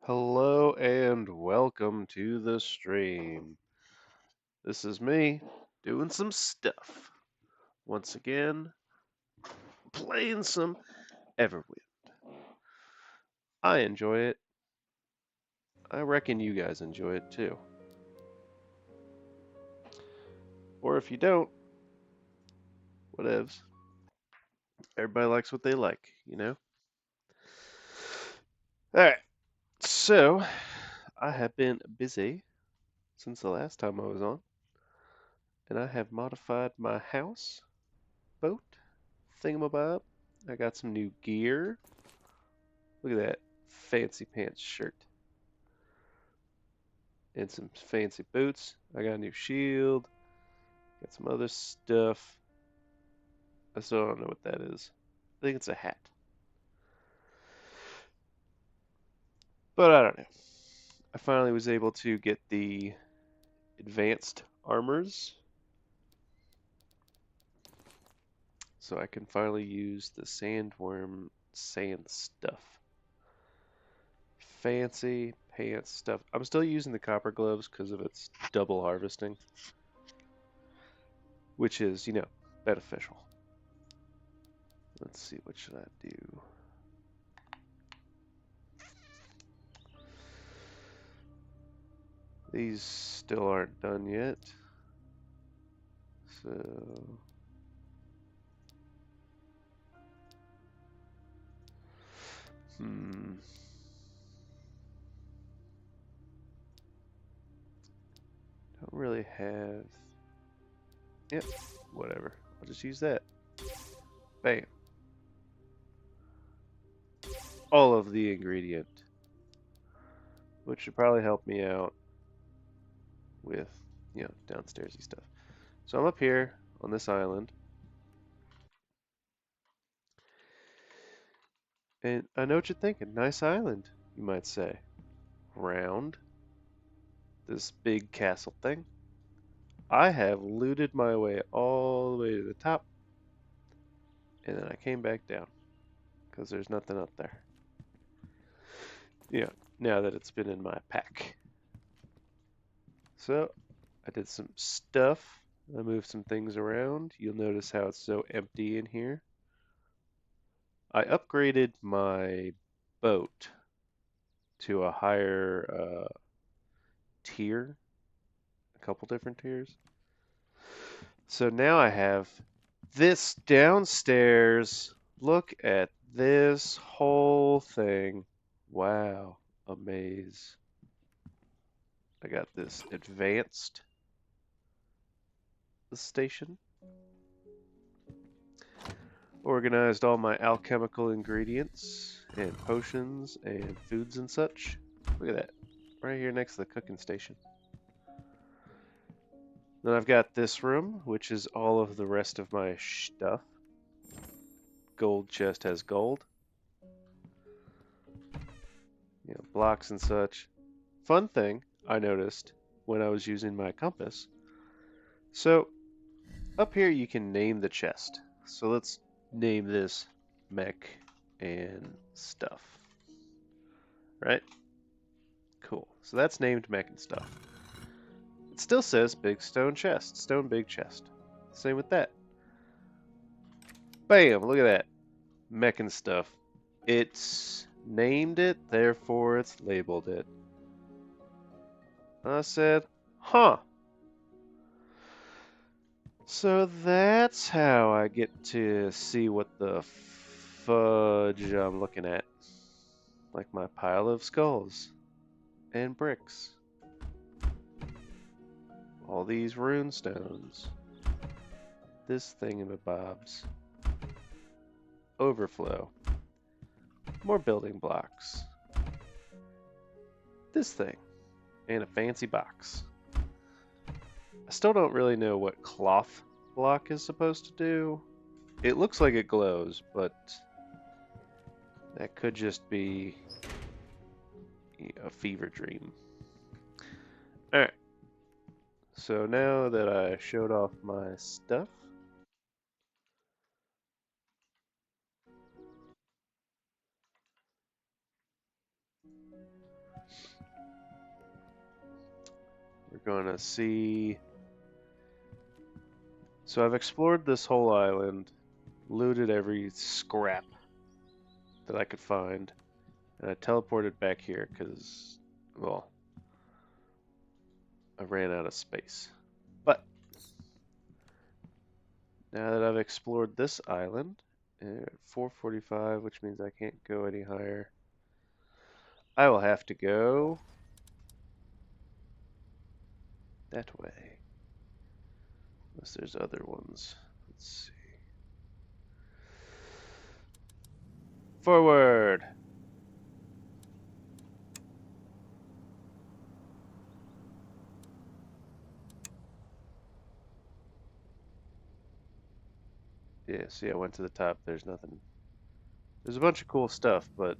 Hello and welcome to the stream. This is me doing some stuff. Once again, playing some everwind. I enjoy it. I reckon you guys enjoy it too. Or if you don't, whatevs. Everybody likes what they like. Alright, so I have been busy since the last time I was on, and I have modified my house, boat, thingamabob. I got some new gear. Look at that fancy pants shirt. And some fancy boots. I got a new shield. Got some other stuff. I still don't know what that is. I think it's a hat. But I don't know. I finally was able to get the advanced armors. So I can finally use the sandworm sand stuff. Fancy pants stuff. I'm still using the copper gloves because of its double harvesting. Which is, beneficial. Let's see, what should I do? These still aren't done yet. So don't really have. Yep, whatever. I'll just use that. Bam. All of the ingredient, which should probably help me out with, downstairsy stuff. So I'm up here on this island, and I know what you're thinking. Nice island, you might say. Round. This big castle thing. I have looted my way all the way to the top, and then I came back down because there's nothing up there. Now that it's been in my pack. So I did some stuff. I moved some things around. You'll notice how it's so empty in here. I upgraded my boat to a higher tier, a couple different tiers. So now I have this downstairs. Look at this whole thing. Wow, amaze. I got this advanced station. Organized all my alchemical ingredients and potions and foods and such. Look at that. Right here next to the cooking station. Then I've got this room, which is all of the rest of my stuff. Gold chest has gold. Blocks and such. Fun thing I noticed when I was using my compass. So, up here you can name the chest. So let's name this mech and stuff. Right? Cool. So that's named mech and stuff. It still says big stone chest. Stone big chest. Same with that. Bam! Look at that. Mech and stuff. It's named it, therefore it's labeled it. I said, huh. So that's how I get to see what the fudge I'm looking at. Like my pile of skulls and bricks. All these rune stones. This thingamabobs. Overflow. More building blocks. This thing. And a fancy box. I still don't really know what cloth block is supposed to do. It looks like it glows, but that could just be a fever dream. Alright. So now that I showed off my stuff, We're going to see. So I've explored this whole island, looted every scrap that I could find, and I teleported back here because, well, I ran out of space. But now that I've explored this island, at 4:45, which means I can't go any higher, I will have to go that way. Unless there's other ones. Let's see. Forward! Yeah, see, I went to the top. There's nothing. There's a bunch of cool stuff, but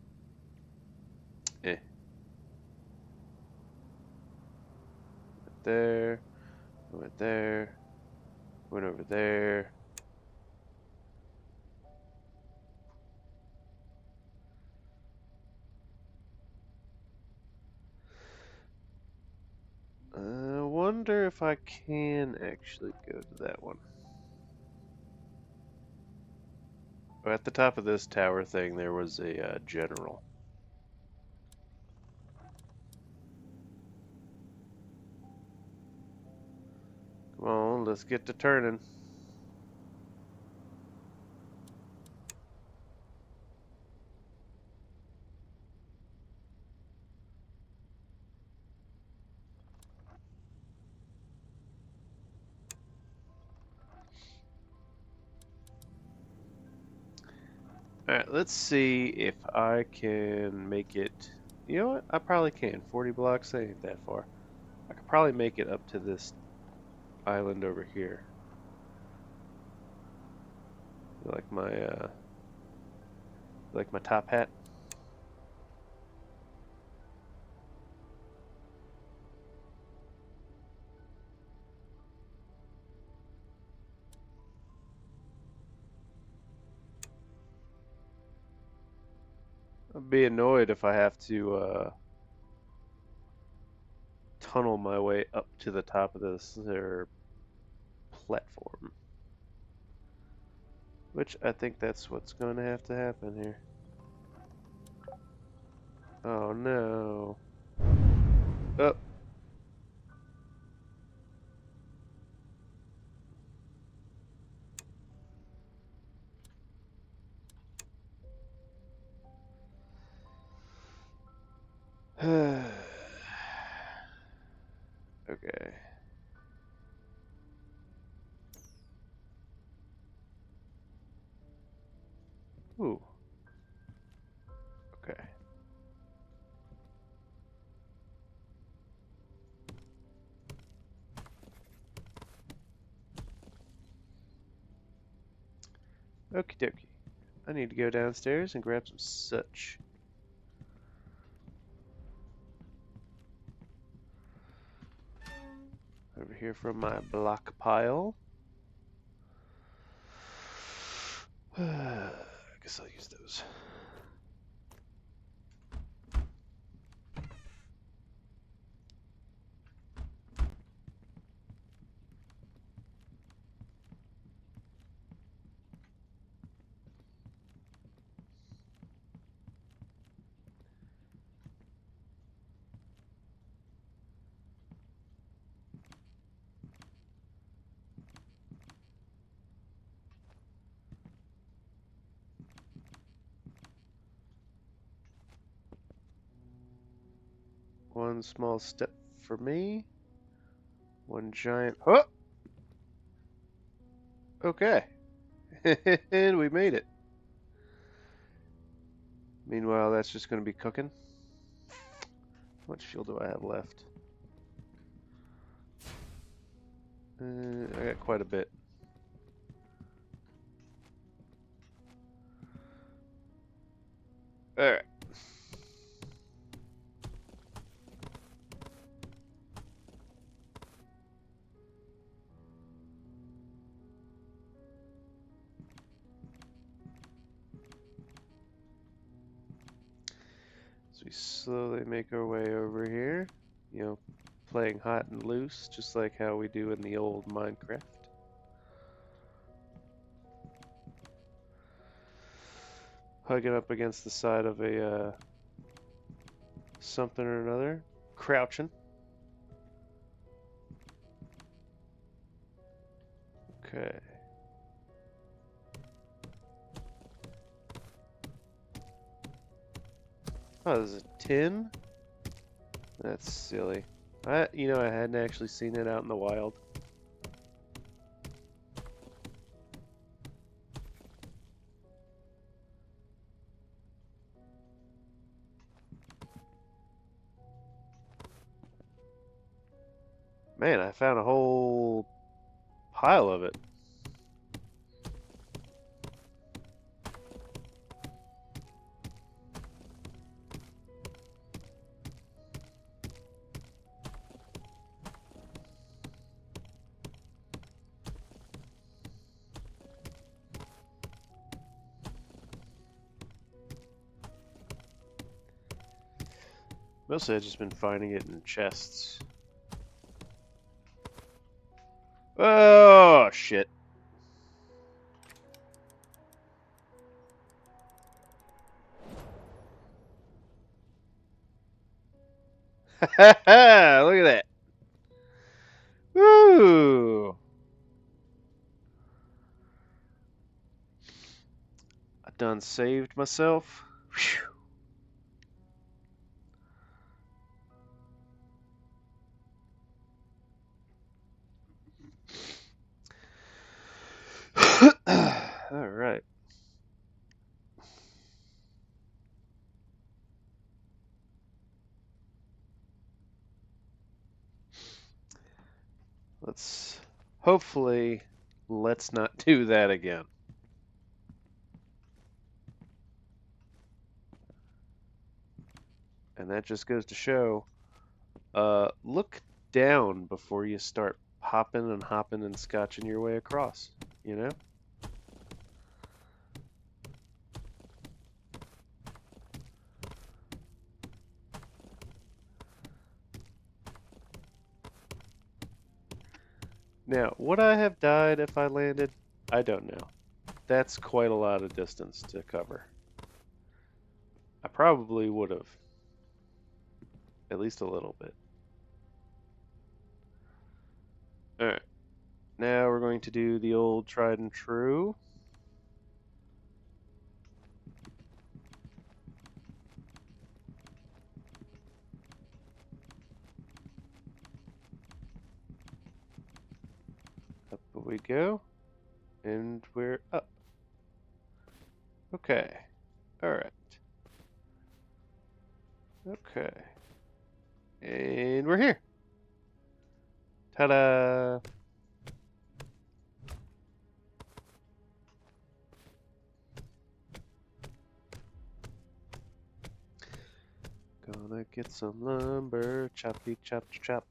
eh. There, went there, went over there. I wonder if I can actually go to that one. At the top of this tower thing, there was a general. Come on, let's get to turning. Alright, let's see if I can make it. You know what? I probably can. 40 blocks, that ain't that far. I could probably make it up to this island over here. Like my top hat. I'd be annoyed if I have to tunnel my way up to the top of this there platform. Which I think that's what's going to have to happen here. Oh no. Oh. Okay. Ooh. Okay. Okie dokie. I need to go downstairs and grab some such. Over here from my block pile. I guess I'll use those. One small step for me. One giant. Oh! Okay. And we made it. Meanwhile, that's just going to be cooking. How much fuel do I have left? I got quite a bit. Alright. So we slowly make our way over here. You know, playing hot and loose, just like how we do in the old Minecraft. Hugging up against the side of a something or another, crouching. Okay. Oh, there's a tin? That's silly. I hadn't actually seen it out in the wild. Man, I found a whole pile of it. Mostly I've just been finding it in chests. Oh, shit. Look at that. Woo! I done saved myself. All right. Hopefully, let's not do that again. And that just goes to show, look down before you start popping and hopping and scotching your way across, you know? Now, would I have died if I landed? I don't know. That's quite a lot of distance to cover. I probably would have. At least a little bit. Alright. Now we're going to do the old tried and true. Up we go. And we're up. Okay. Alright. Okay. And we're here. Ta-da! Gonna get some lumber. Choppy chop chop.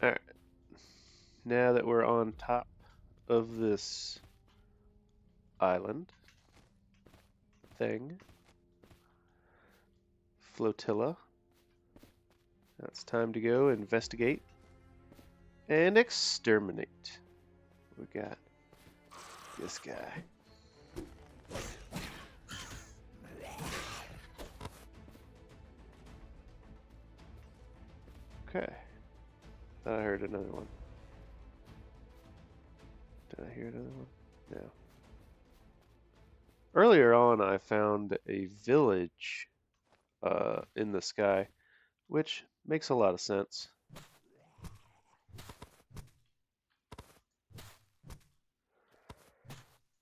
Alright. Now that we're on top of this island thing, flotilla, now it's time to go investigate and exterminate. We got this guy. Okay. Thought I heard another one. Did I hear another one? No. Earlier on, I found a village in the sky, which makes a lot of sense.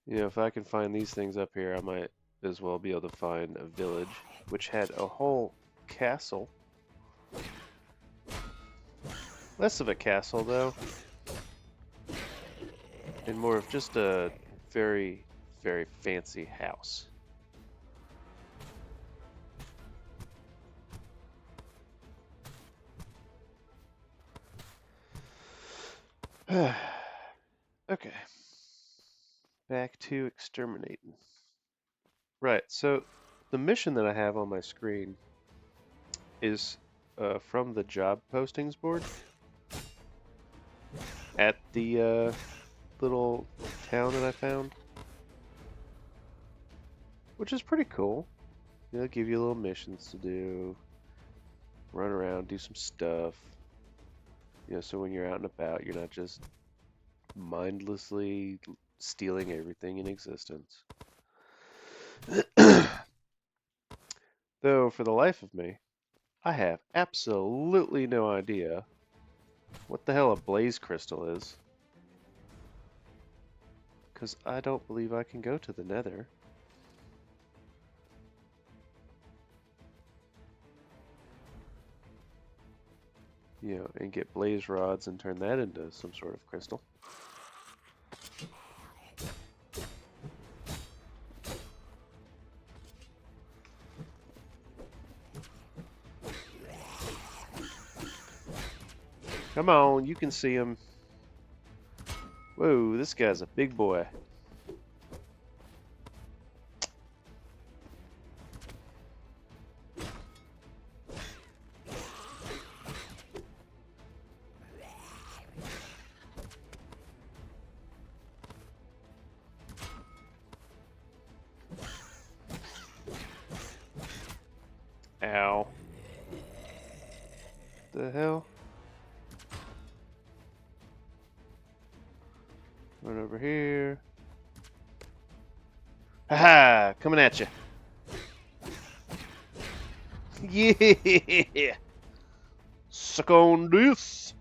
You know, if I can find these things up here, I might as well be able to find a village, which had a whole castle. Less of a castle, though, and more of just a very, very fancy house. Okay. Back to exterminating. Right, so the mission that I have on my screen is from the job postings board at the little town that I found, which is pretty cool. They'll give you little missions to do, run around, do some stuff. So when you're out and about, you're not just mindlessly stealing everything in existence. Though, for the life of me, I have absolutely no idea what the hell a blaze crystal is. Because I don't believe I can go to the nether. And get blaze rods and turn that into some sort of crystal. Come on, you can see him. Whoa, this guy's a big boy. Ow. The hell? Run over here. Haha! Coming at you. Yeah! Suck on this!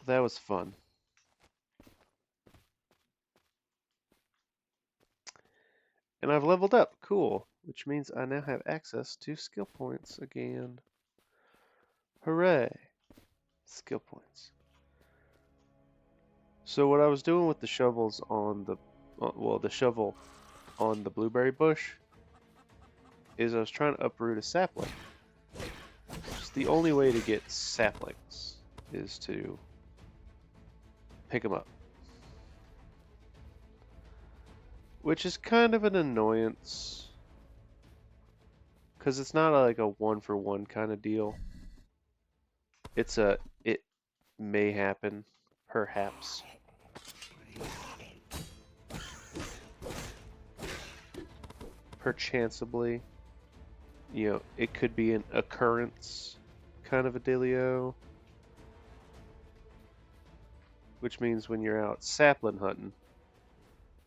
That was fun. And I've leveled up. Cool. Which means I now have access to skill points again. Hooray! Skill points. So what I was doing with the shovels on the shovel on the blueberry bush is I was trying to uproot a sapling. Just the only way to get saplings is to pick them up. Which is kind of an annoyance. Because it's not like a one-for-one kind of deal. It may happen, perhaps. Perchancebly. It could be an occurrence kind of a dealio. Which means when you're out sapling hunting,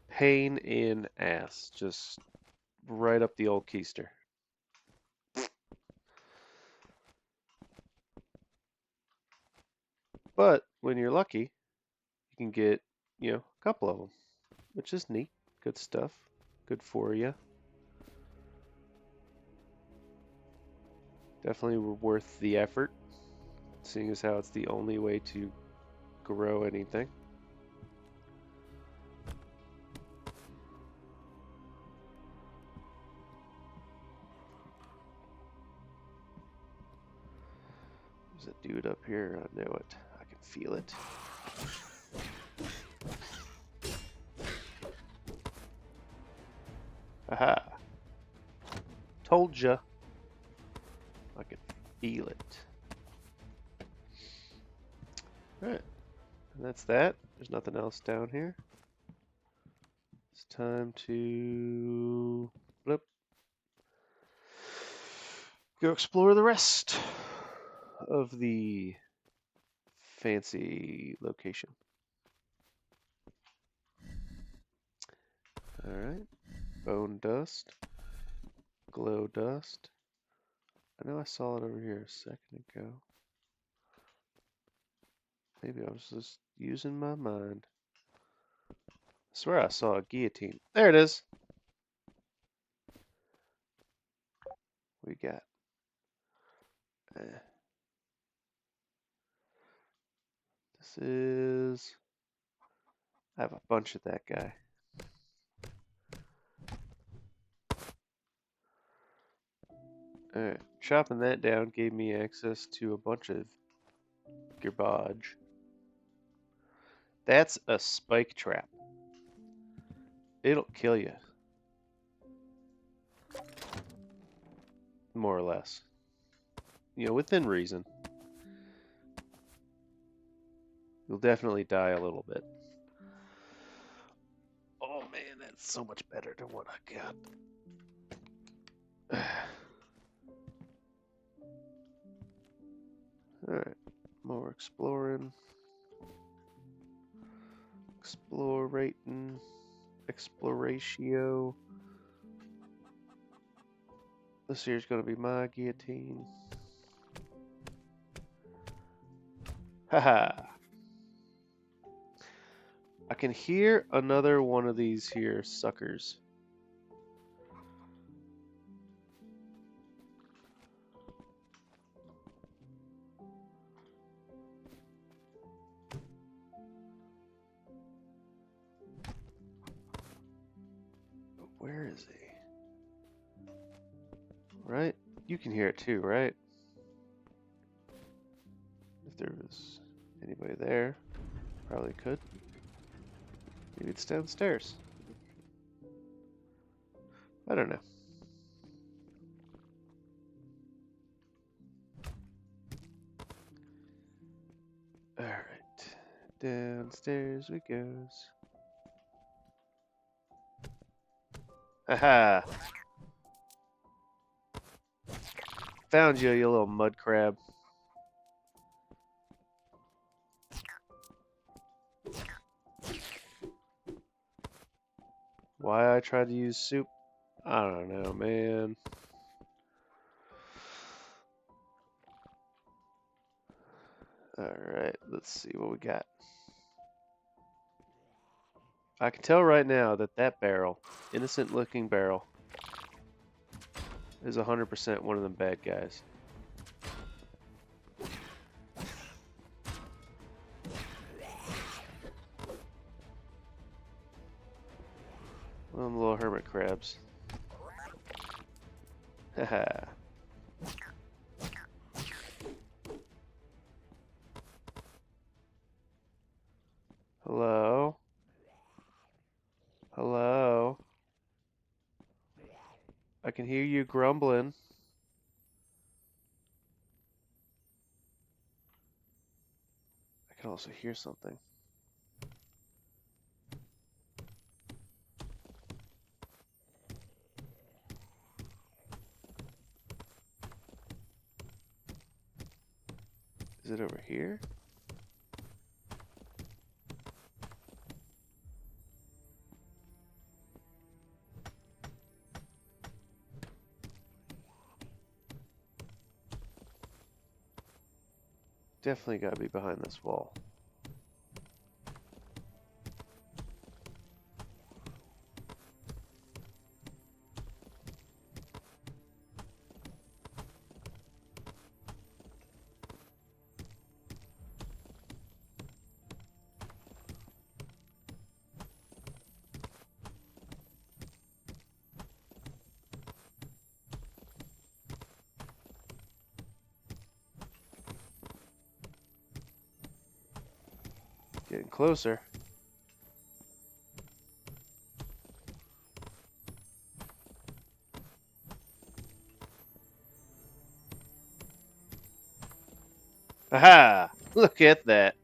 pain in ass. Just right up the old keister. But when you're lucky, you can get, a couple of them, which is neat. Good stuff. Good for you. Definitely worth the effort, seeing as how it's the only way to grow anything. There's a dude up here. I know it. I can feel it. Aha! Told ya. I can feel it. Alright. And that's that. There's nothing else down here. It's time to flip. Go explore the rest of the fancy location. Alright. Bone dust. Glow dust. I know I saw it over here a second ago. Maybe I was just using my mind. I swear I saw a guillotine. There it is. We got. This is. I have a bunch of that guy. Alright, chopping that down gave me access to a bunch of garbage. That's a spike trap. It'll kill you, more or less. You know, within reason. You'll definitely die a little bit. Oh man, that's so much better than what I got. Alright, more exploring. Explorating. Exploratio. This here's gonna be my guillotine. Haha. I can hear another one of these here suckers. Where is he? Right? You can hear it too, right? If there was anybody there, probably could. Maybe it's downstairs. I don't know. Alright. Downstairs we goes. Haha! Found you, you little mud crab. Why I tried to use soup? I don't know, man. Alright, let's see what we got. I can tell right now that that barrel, innocent looking barrel, is 100% one of them bad guys. One of them little hermit crabs. Haha. Hello? Hello? I can hear you grumbling. I can also hear something. Is it over here? Definitely gotta be behind this wall. Getting closer. Aha! Look at that.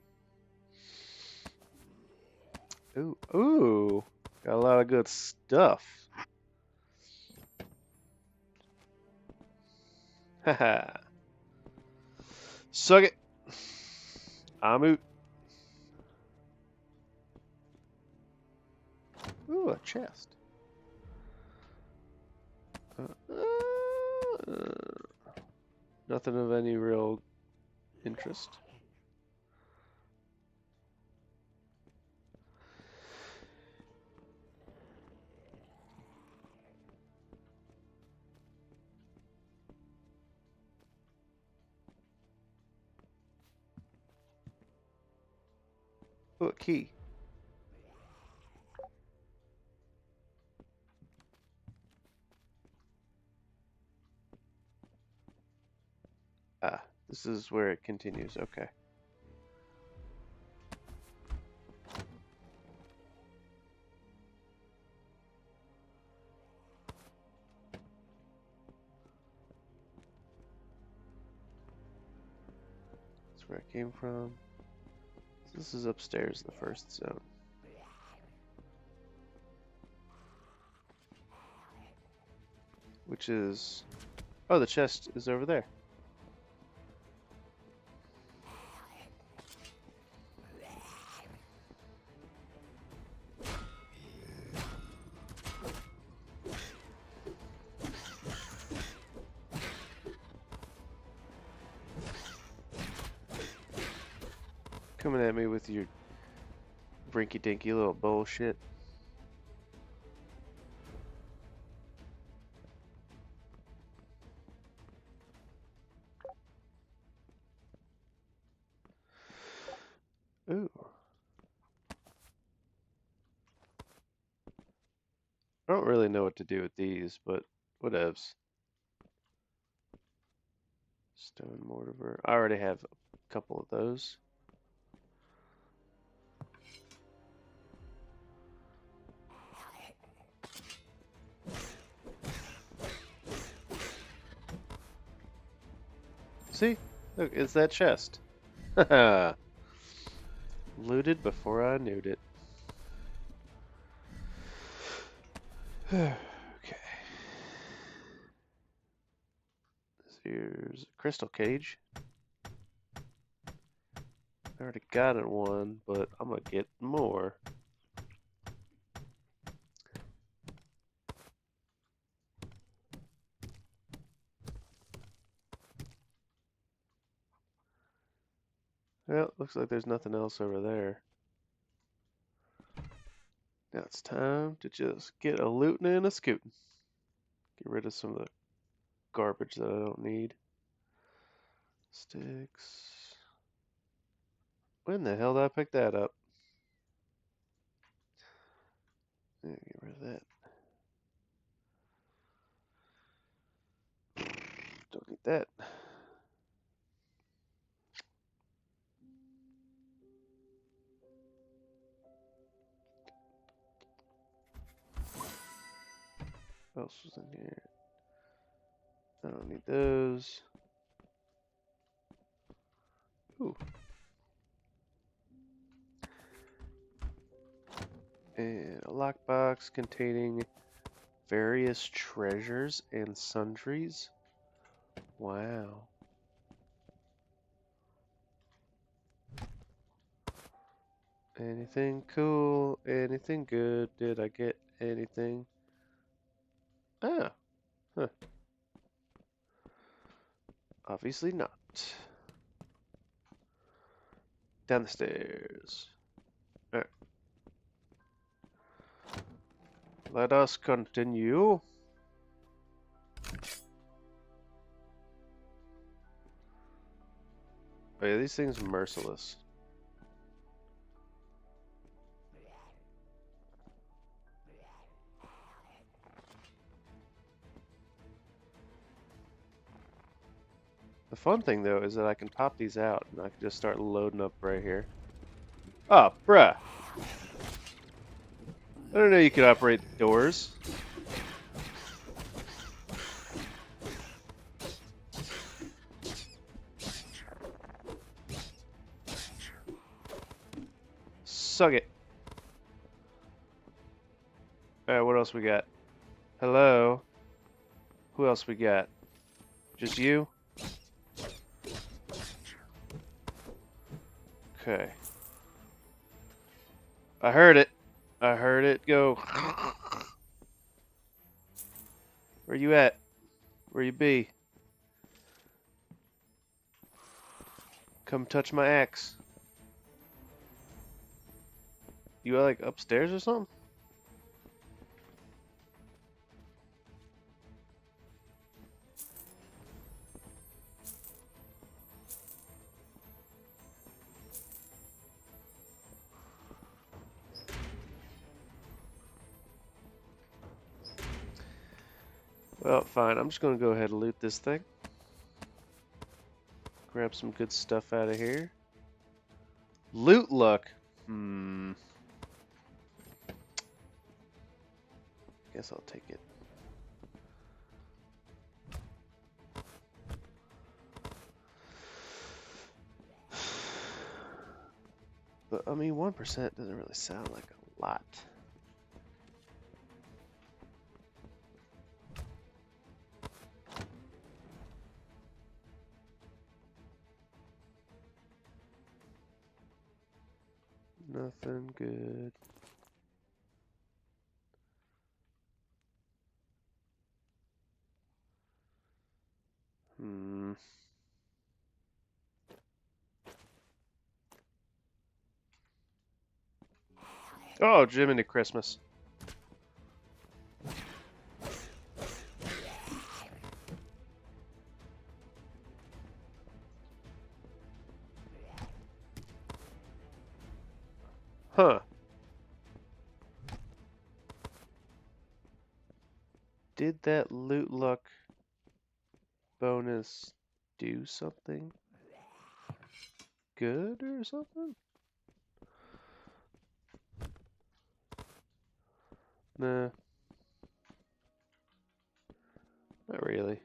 Ooh, ooh. Got a lot of good stuff. Haha. Suck it. I'm out. Ooh, a chest. Nothing of any real interest. Ooh, a key. Ah, this is where it continues. Okay. where I came from. This is upstairs, the first zone. Which is... Oh, the chest is over there. Coming at me with your rinky-dinky little bullshit. Ooh. I don't really know what to do with these, but whatevs. Stone mortar. I already have a couple of those. See? Look, it's that chest. Haha. Looted before I knew it. Okay. Here's a crystal cage. I already got it one, but I'm gonna get more. Well, looks like there's nothing else over there. Now it's time to just get a lootin' and a scootin'. Get rid of some of the garbage that I don't need. Sticks. When the hell did I pick that up? Yeah, get rid of that. Don't need that. What else was in here? I don't need those. Ooh. And a lockbox containing various treasures and sundries. Wow. Anything cool? Anything good? Did I get anything? Ah, huh. Obviously not. Down the stairs. Alright. Let us continue. Oh yeah, these things are merciless. The fun thing though is that I can pop these out and I can just start loading up right here. Oh, bruh. I don't know you could operate doors. Suck it. Alright, what else we got? Hello? Who else we got? Just you? Okay. I heard it. I heard it go. Where you at? Where you be? Come touch my axe. You like upstairs or something? Well, fine. I'm just gonna go ahead and loot this thing. Grab some good stuff out of here. Loot luck. Guess I'll take it. But I mean, 1% doesn't really sound like a lot. Nothing good. Hmm. Oh, Jiminy Christmas. Huh. Did that loot luck bonus do something good or something? Nah, not really.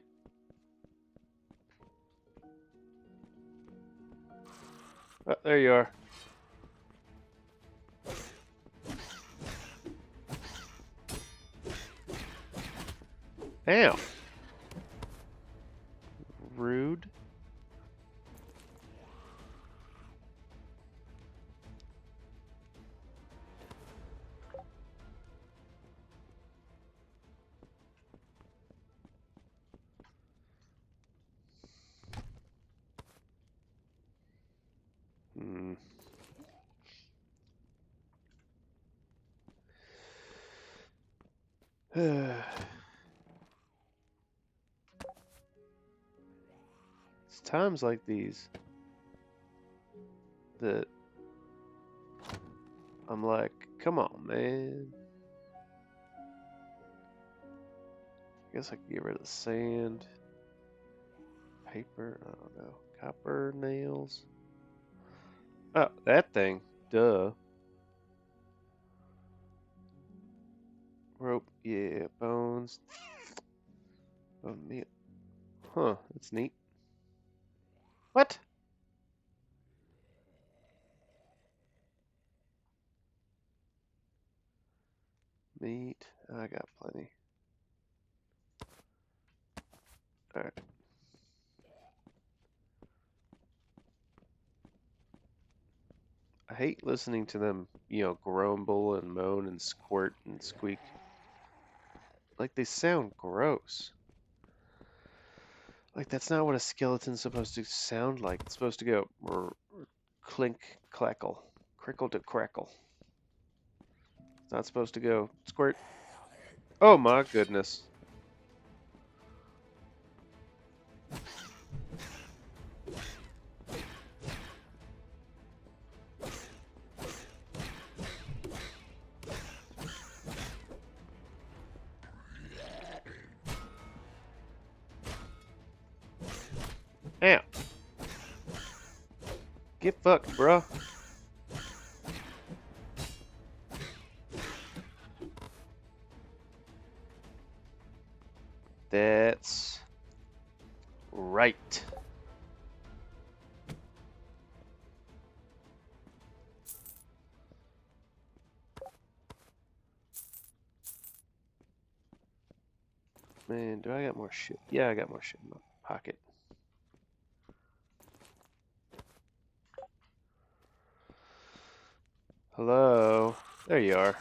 Oh, there you are. Ow. Rude. Hmm. It's times like these that I'm like, come on, man. I guess I could get rid of the sand. Paper, I don't know. Copper nails. Oh, that thing. Duh. Rope, yeah. Bones. Bone meal. Huh, that's neat. What? Meat. I got plenty. Alright. I hate listening to them, grumble and moan and squirt and squeak. Like they sound gross. Like that's not what a skeleton's supposed to sound like. It's supposed to go clink, clackle, crickle to crackle. It's not supposed to go squirt. Oh my goodness. Ow. Get fucked, bruh. That's right. Man, do I got more shit? Yeah, I got more shit in my pocket. Hello? There you are.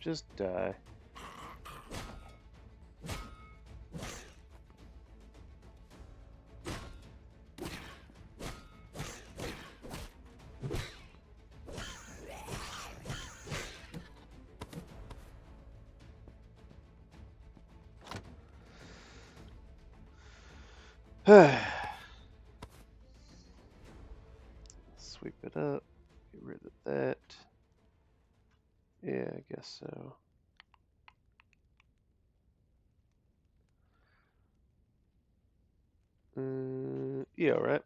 Just die. Sweep it up. Get rid of that. Yeah, I guess so. Yeah, right.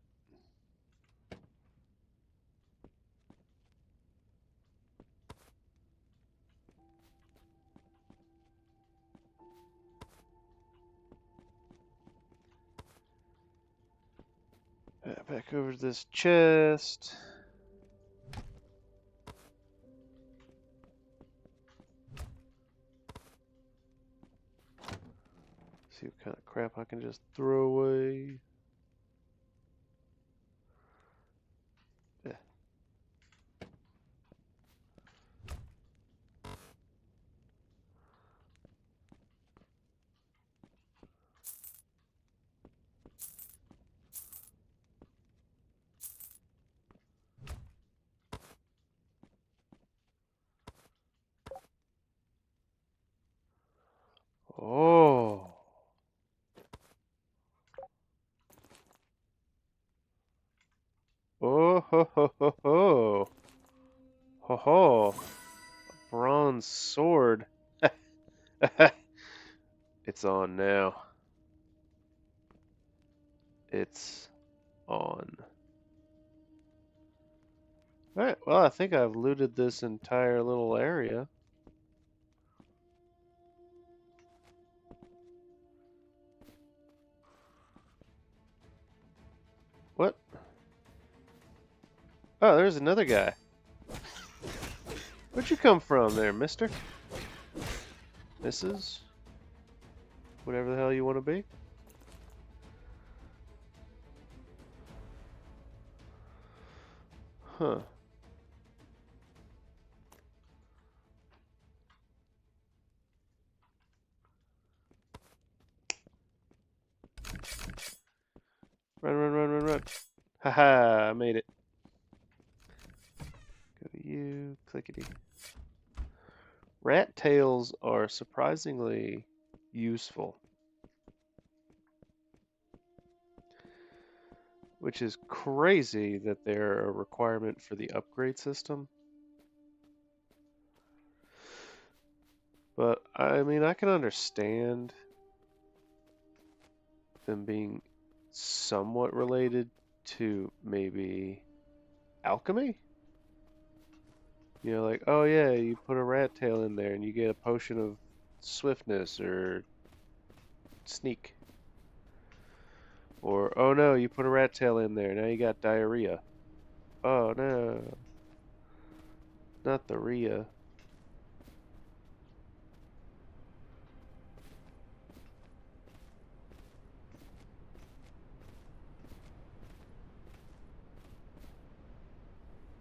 Back over to this chest. See what kind of crap I can just throw away. Yeah. Oh. Oh ho ho ho ho. Ho ho. Bronze sword. It's on now. It's on. Alright, well, I think I've looted this entire little area. What? Oh, there's another guy. Where'd you come from there, mister? Mrs.? Whatever the hell you want to be? Huh. Run, run, run, run, run. Haha, I made it. Go to you, clickety. Rat tails are surprisingly useful. Which is crazy that they're a requirement for the upgrade system. But, I mean, I can understand them being somewhat related to maybe alchemy? You know, like, oh yeah, you put a rat tail in there and you get a potion of swiftness or sneak. Or, oh no, you put a rat tail in there, now you got diarrhea. Oh no, not the Rhea.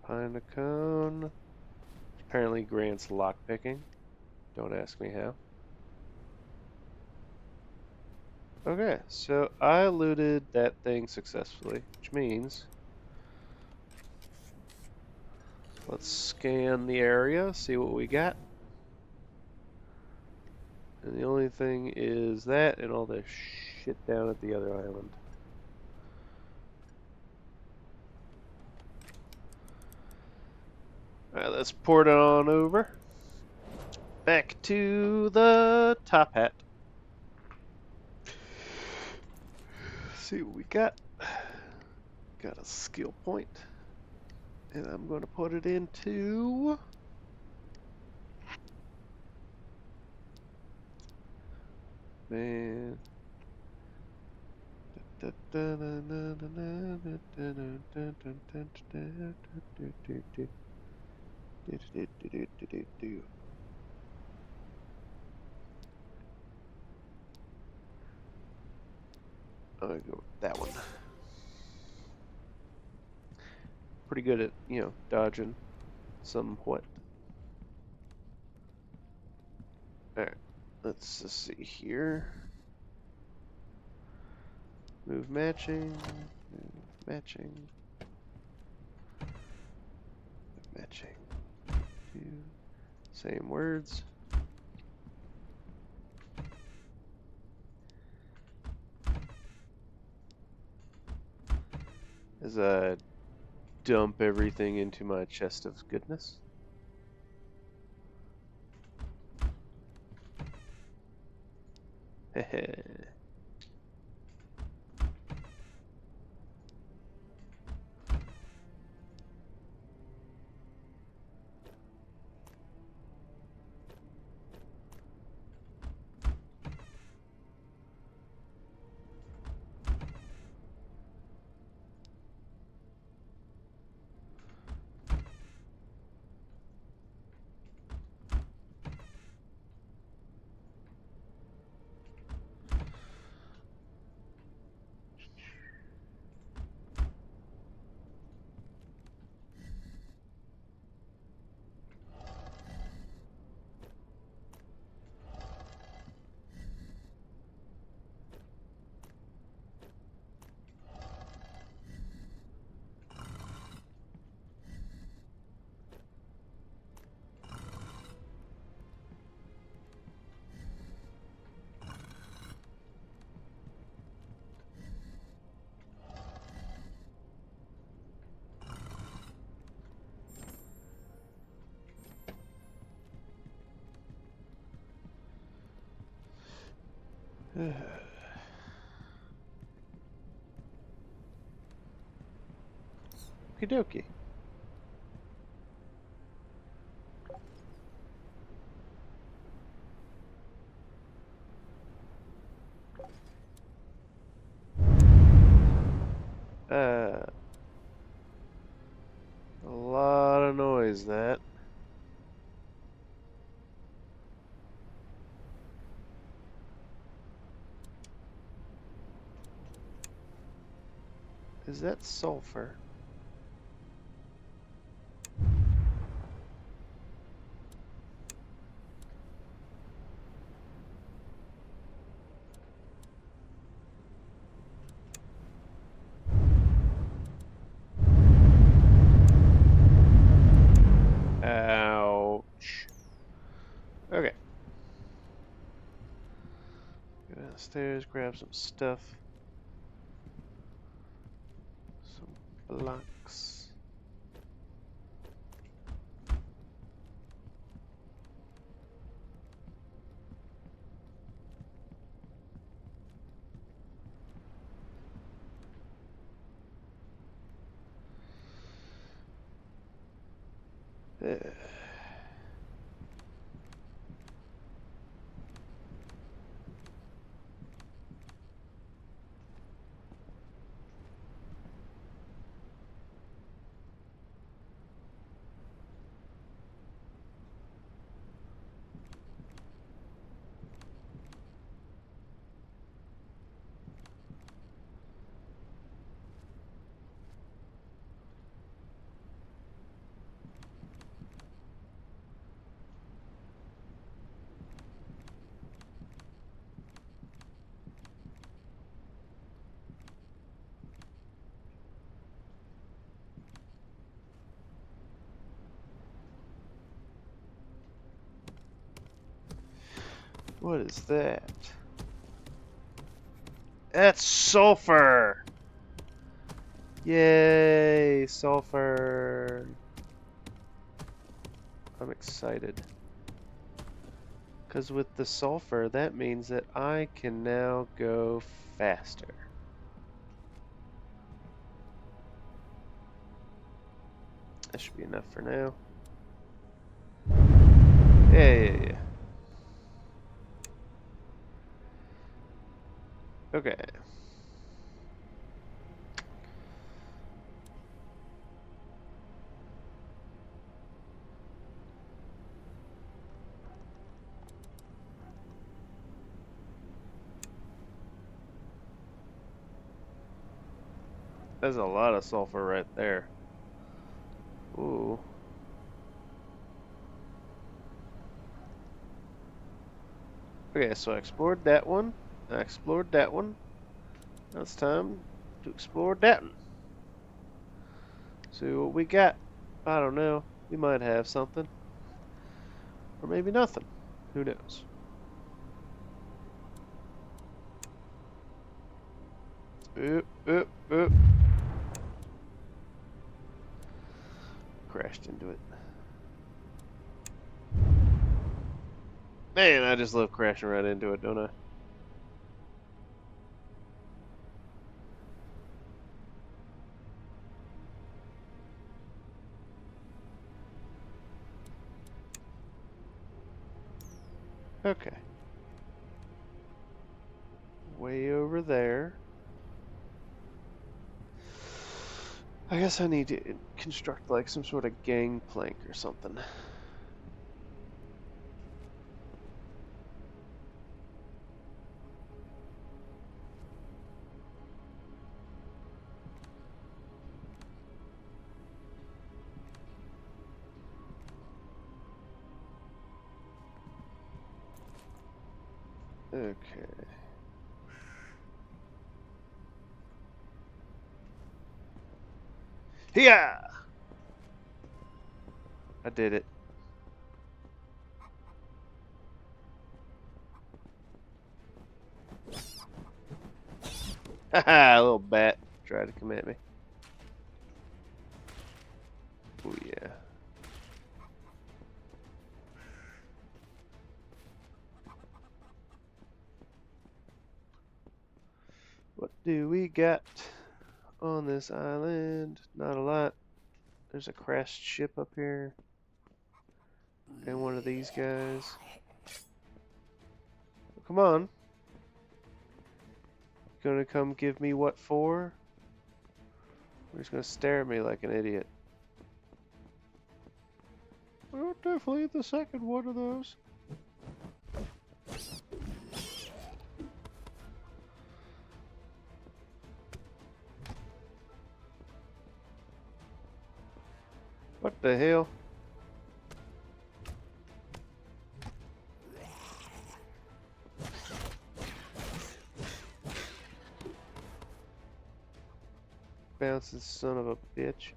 Pine cone. Apparently grants lockpicking. Don't ask me how. Okay, so I looted that thing successfully, which means let's scan the area, see what we got. And the only thing is that and all the shit down at the other island. Alright, let's port it on over. Back to the top hat. See what we got. Got a skill point. And I'm going to put it into... Man. I'm gonna go with that one. Pretty good at, you know, dodging somewhat. Alright, let's just see here. Move matching, move matching, move matching. Same words. As I dump everything into my chest of goodness. Heh. Okie dokie. A lot of noise, that. Is that sulfur? Ouch. Okay. Go downstairs, grab some stuff. Some blocks. What is that? That's sulfur! Yay, sulfur! I'm excited. Because with the sulfur, that means that I can now go faster. That should be enough for now. Yeah. Okay. There's a lot of sulfur right there. Ooh. Okay, so I explored that one. I explored that one. Now it's time to explore that one. See what we got. I don't know. We might have something. Or maybe nothing. Who knows? Oop, oop, oop. Crashed into it. Man, I just love crashing right into it, don't I? Okay. Way over there. I guess I need to construct like some sort of gangplank or something. Okay. Yeah! I did it. Haha, a little bat tried to come at me. Oh yeah. What do we got on this island? Not a lot. There's a crashed ship up here. And one of these guys. Come on. Gonna come give me what for? Or he's gonna stare at me like an idiot. Well, definitely the second one of those. What the hell? Bouncing son of a bitch.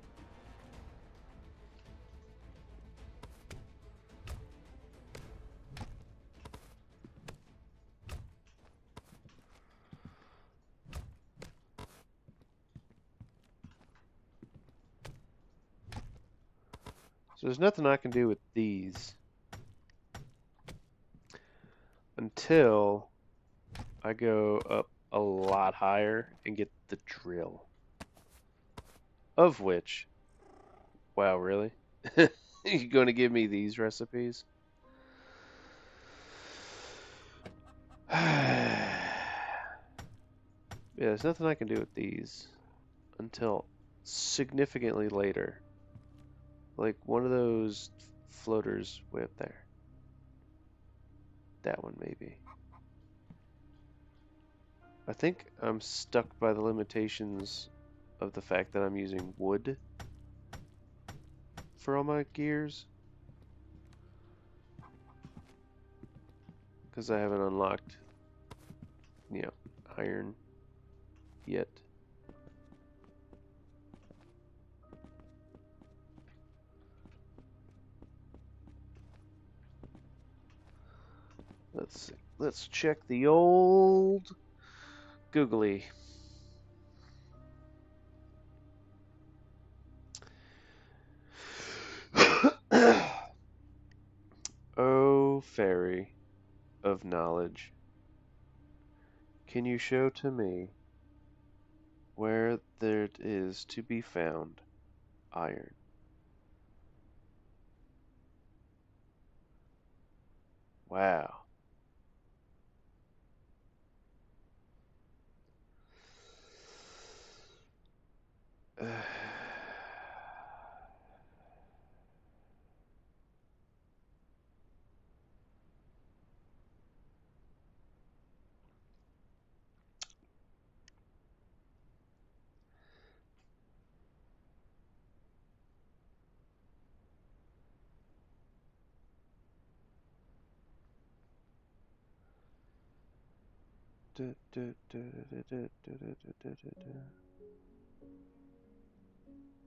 So there's nothing I can do with these until I go up a lot higher and get the drill. Of which, wow, really? You going to give me these recipes? Yeah, there's nothing I can do with these until significantly later. Like one of those floaters way up there. That one maybe. I think I'm stuck by the limitations of the fact that I'm using wood for all my gears. Because I haven't unlocked, iron yet. Let's see. Let's check the old googly. Oh, fairy of knowledge, can you show to me where there is to be found iron? Wow.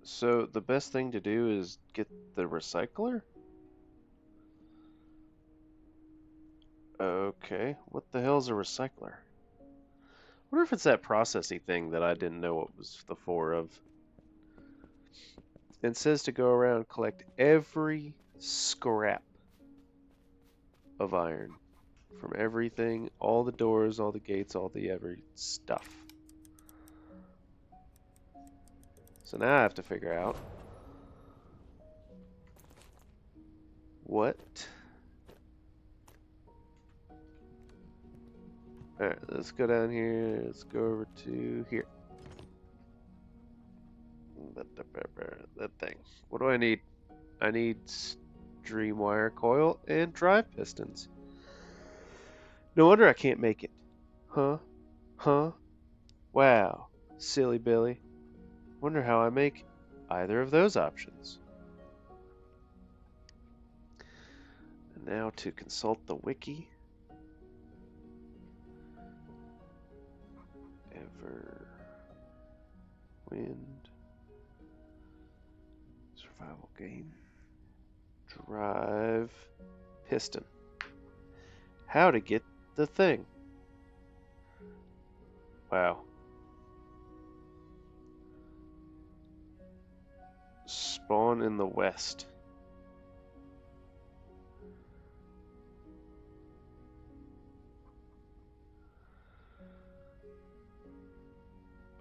So the best thing to do is get the recycler? Okay, what the hell's a recycler? I wonder if it's that processy thing that I didn't know what was the for of. It says to go around and collect every scrap of iron from everything, all the doors, all the gates, all the every stuff. So now I have to figure out what. Alright, let's go down here. Let's go over to here. That thing. What do I need? I need stream wire coil and drive pistons. No wonder I can't make it. Huh? Huh? Wow. Silly Billy. Wonder how I make either of those options. And now to consult the wiki. Everwind. Survival game. Drive piston. How to get the thing. Wow. Spawn in the west.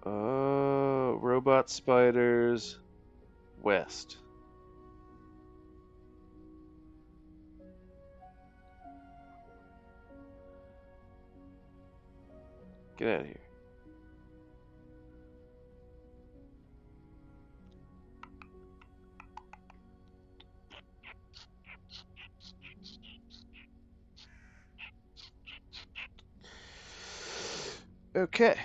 Robot spiders, west. Get out of here. Okay.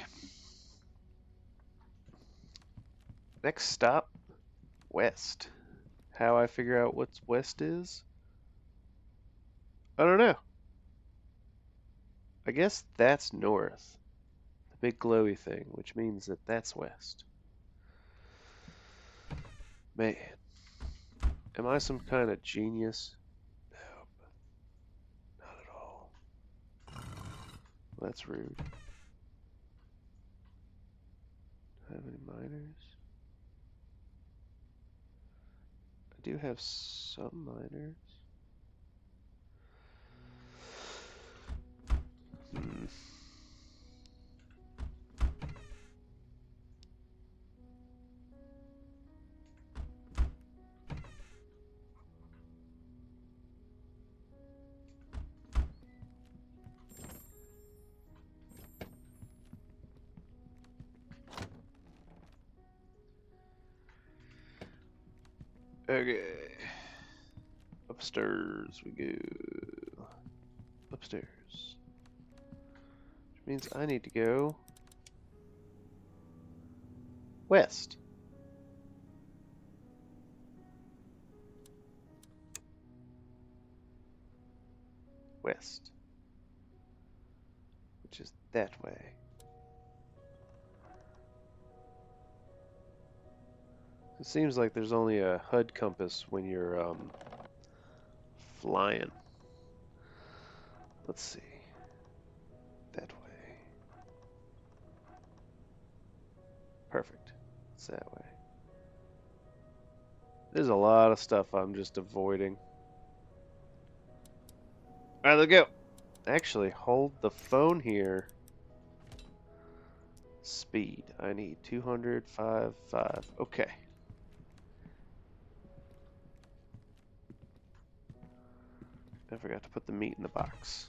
Next stop, west. How I figure out what's west is? I don't know. I guess that's north. The big glowy thing, which means that that's west. Man, am I some kind of genius? Nope, not at all. Well, that's rude. Have any miners? I do have some miners. Hmm. Okay. Upstairs we go. Upstairs. Which means I need to go west. West. Which is that way. It seems like there's only a HUD compass when you're flying. Let's see. That way. Perfect. It's that way. There's a lot of stuff I'm just avoiding. Alright, let's go. Actually, hold the phone here. Speed. I need 205.5. Okay. I forgot to put the meat in the box.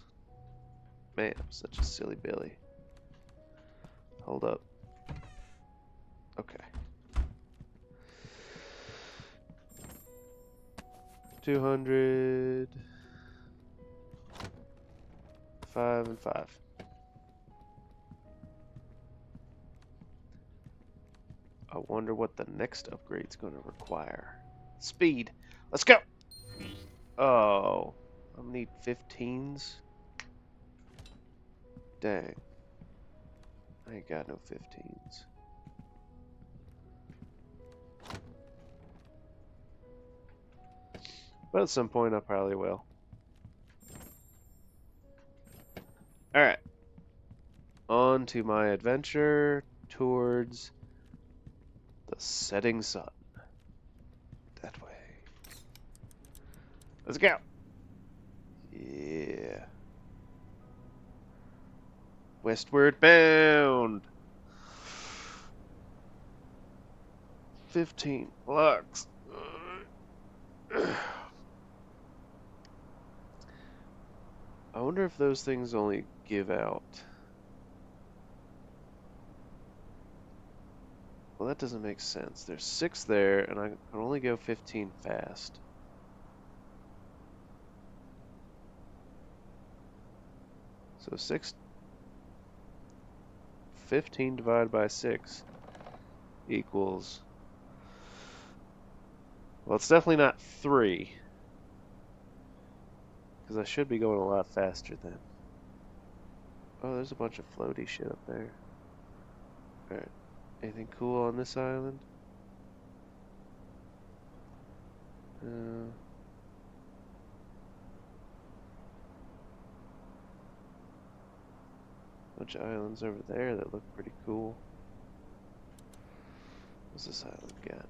Man, I'm such a silly Billy. Hold up. Okay. 200. 5 and 5. I wonder what the next upgrade's going to require. Speed. Let's go. Oh, I'm gonna need 15s. Dang. I ain't got no 15s. But at some point I probably will. Alright. On to my adventure towards the setting sun. That way. Let's go. Yeah. Westward bound. 15 blocks. I wonder if those things only give out. Well, that doesn't make sense. There's 6 there, and I can only go 15 fast. So 15 divided by 6 equals... Well, it's definitely not 3. Because I should be going a lot faster then. Oh, there's a bunch of floaty shit up there. Alright. Anything cool on this island? Bunch of islands over there that look pretty cool. What's this island got?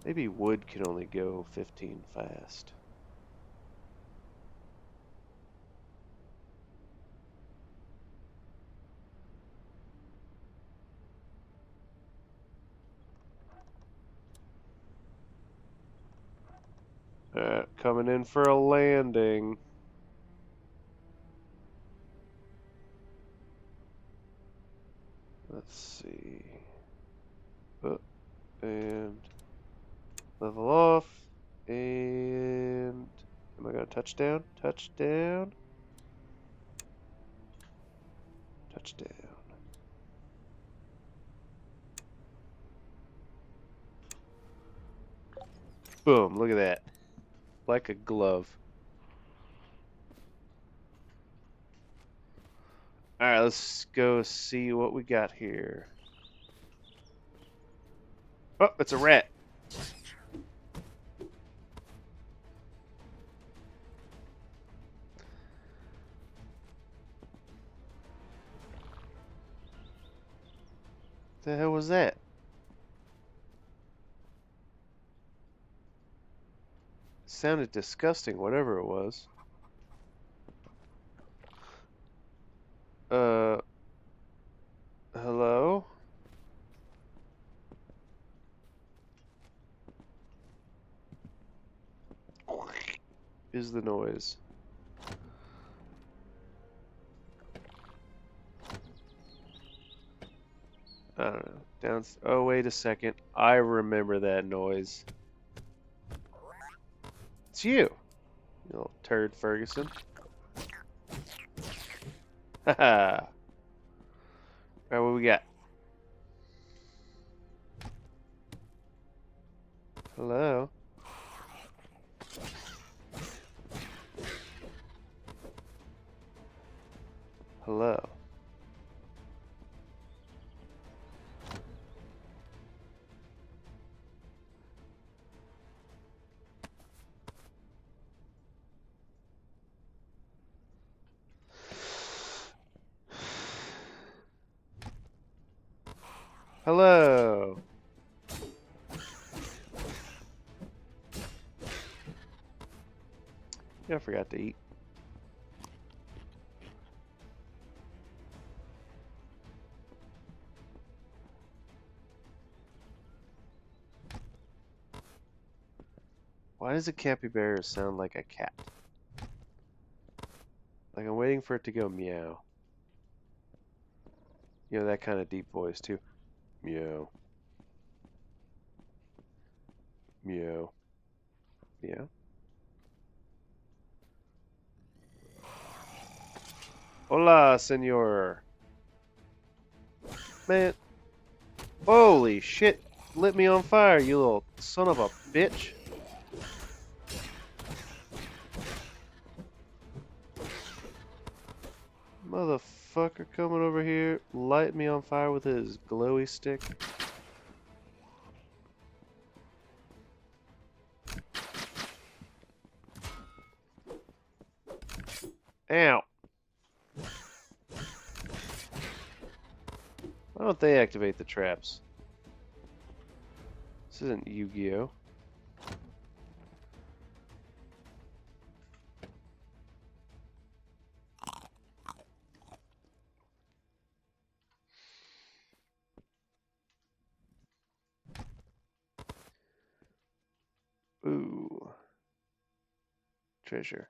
Maybe wood can only go 15 fast. Coming in for a landing. Let's see. Oh, and level off. And am I gonna touchdown? Touchdown. Touchdown. Boom, look at that. Like a glove. Alright, let's go see what we got here. Oh, it's a rat. The hell was that? Sounded disgusting, whatever it was. Uh, hello? Is the noise. I don't know. Oh, wait a second. I remember that noise. It's you, you little turd Ferguson. Haha. Alright, what we got? Hello? Hello? Hello? Yeah, I forgot to eat. Why does a capybara sound like a cat? Like I'm waiting for it to go meow. You know, that kind of deep voice too. Meow. Meow. Meow. Hola, senor. Man. Holy shit. Lit me on fire, you little son of a bitch. Motherfucker coming over here, light me on fire with his glowy stick. Ow. Why don't they activate the traps? This isn't Yu-Gi-Oh! Ooh. Treasure.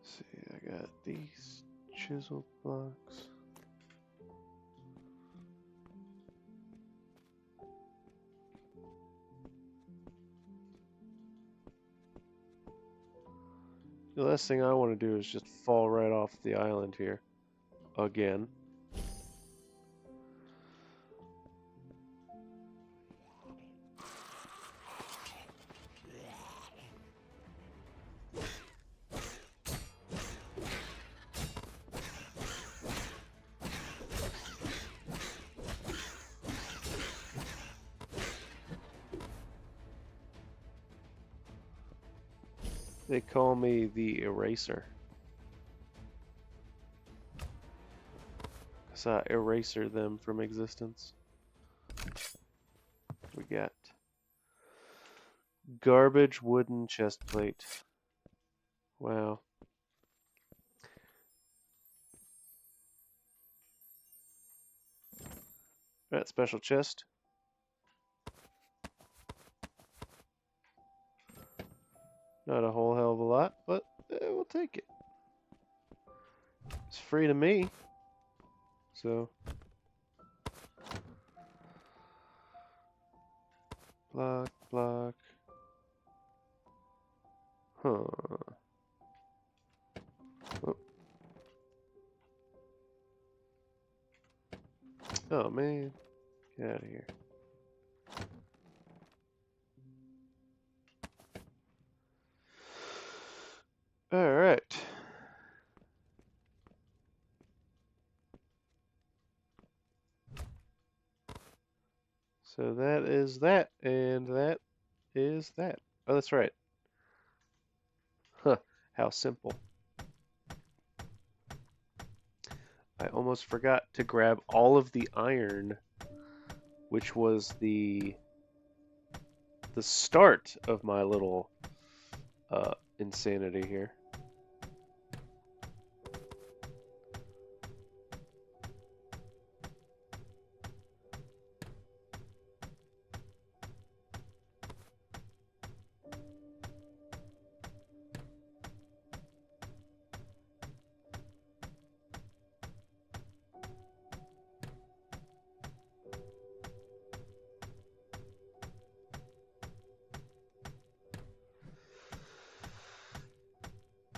Let's see, I got these chisel blocks. The last thing I want to do is just fall right off the island here. Again. They call me the eraser. Because I eraser them from existence. We got garbage wooden chest plate. Wow. That special chest. Not a whole hell of a lot, but we'll take it. It's free to me. So. Block, block. Huh. Oh, oh man. Get out of here. Alright. So that is that, and that is that. Oh, that's right. Huh. How simple. I almost forgot to grab all of the iron, which was the start of my little insanity here.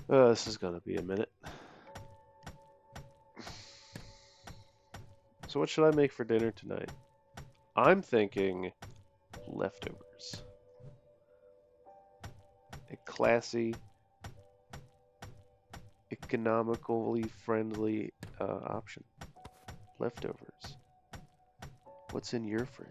This is gonna be a minute. So what should I make for dinner tonight? I'm thinking leftovers. A classy, economically friendly option. Leftovers. What's in your fridge?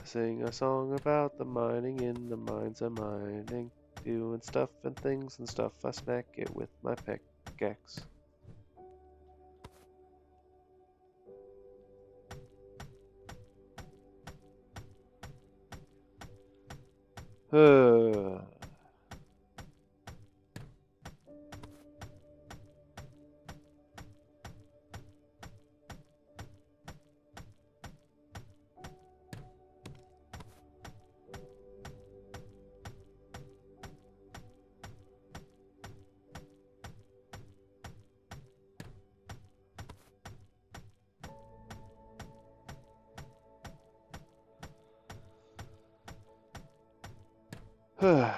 Sing a song about the mining in the mines I'm mining. Doing stuff and things and stuff. I smack it with my pickaxe.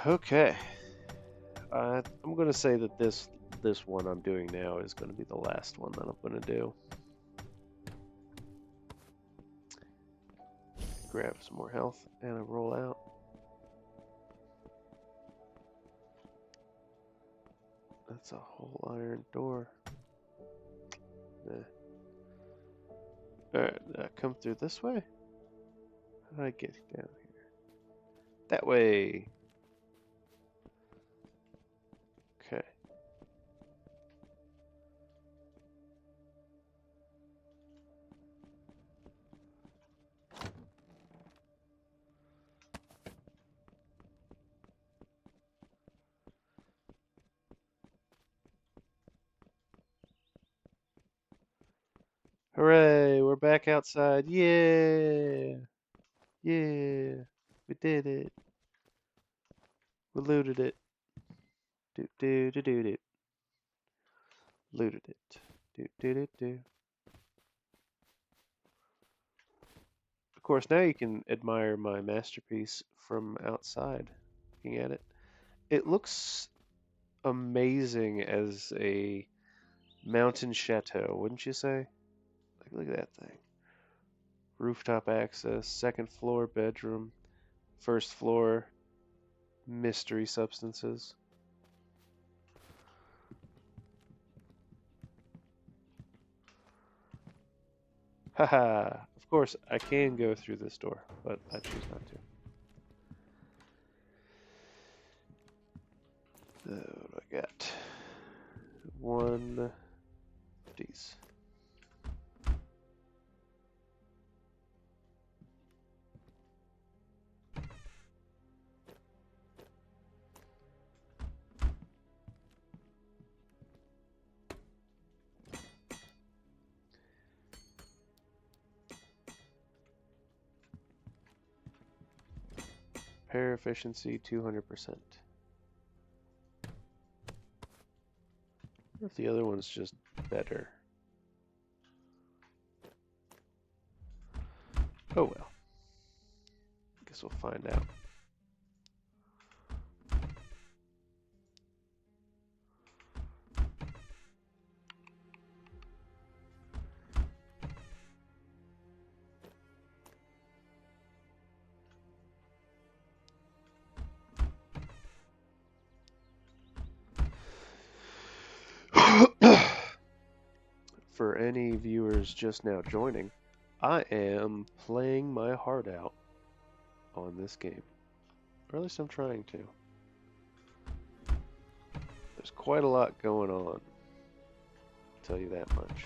Okay. I'm gonna say that this one I'm doing now is gonna be the last one that I'm gonna do. Grab some more health and I roll out. That's a whole iron door. Nah. Alright, did I come through this way? How did I get down here? That way. Okay. Hooray, we're back outside. Yeah. Yeah. We did it. We looted it. Do do do do do. Looted it. Do do do do. Of course, now you can admire my masterpiece from outside, looking at it. It looks amazing as a mountain chateau, wouldn't you say? Like, look at that thing. Rooftop access, second floor bedroom, first floor mystery substances. Haha! Of course, I can go through this door, but I choose not to. What do I got? One of these. Repair efficiency 200%. What if the other one's just better? Oh well. Guess we'll find out. For any viewers just now joining, I am playing my heart out on this game. Or at least I'm trying to. There's quite a lot going on, I'll tell you that much.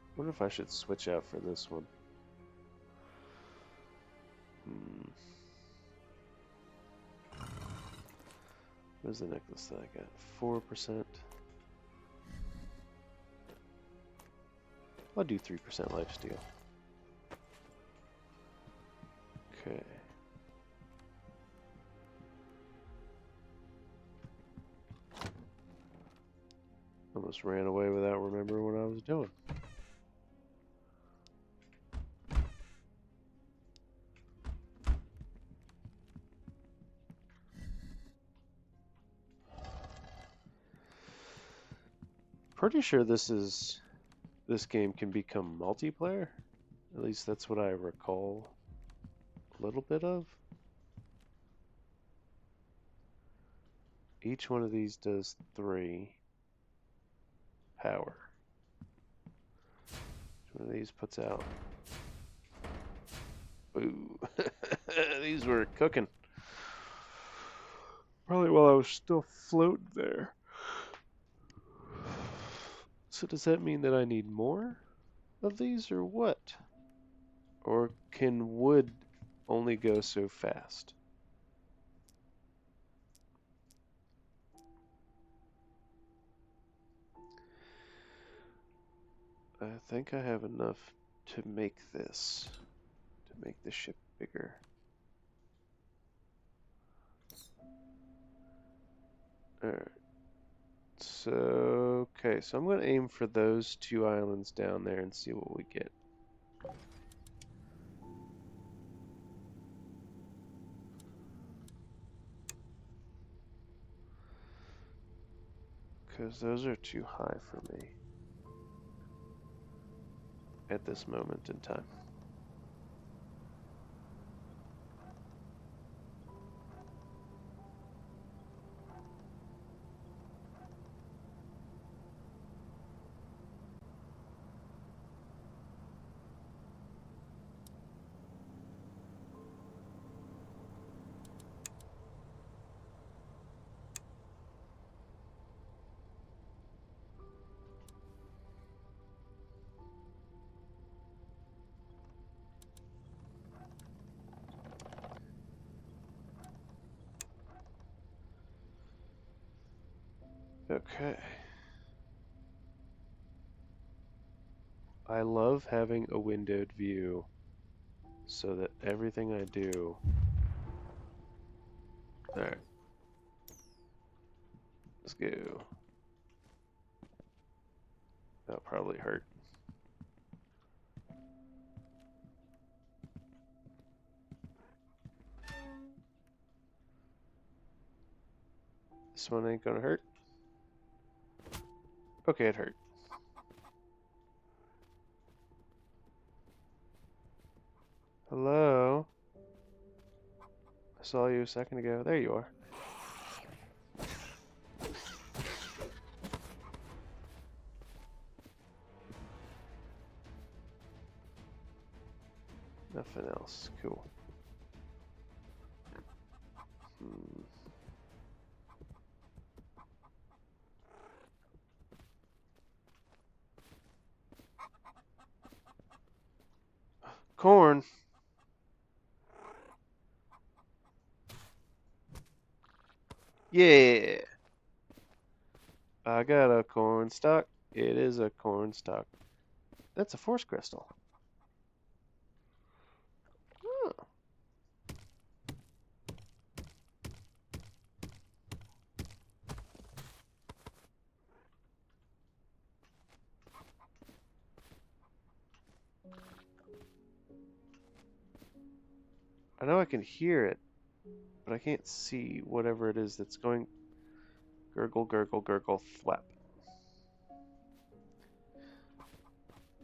I wonder if I should switch out for this one. Where's the necklace that I got? 4%. I'll do 3% lifesteal. Okay. Almost ran away without remembering what I was doing. Pretty sure this game can become multiplayer. At least that's what I recall a little bit of. Each one of these does 3 power. Each one of these puts out. Ooh. These were cooking. Probably while I was still floating there. So does that mean that I need more of these or what? Or can wood only go so fast? I think I have enough to make this, to make the ship bigger. Alright. So, okay, so I'm going to aim for those 2 islands down there and see what we get. Because those are too high for me at this moment in time. Okay. I love having a windowed view so that everything I do... Alright. Let's go. That'll probably hurt. This one ain't gonna hurt. Okay, it hurt. Hello? I saw you a second ago. There you are. Nothing else. Cool. Corn. Yeah. I got a corn stalk. It is a corn stalk. That's a force crystal. Oh. I know I can hear it, but I can't see whatever it is that's going. Gurgle, gurgle, gurgle, flap.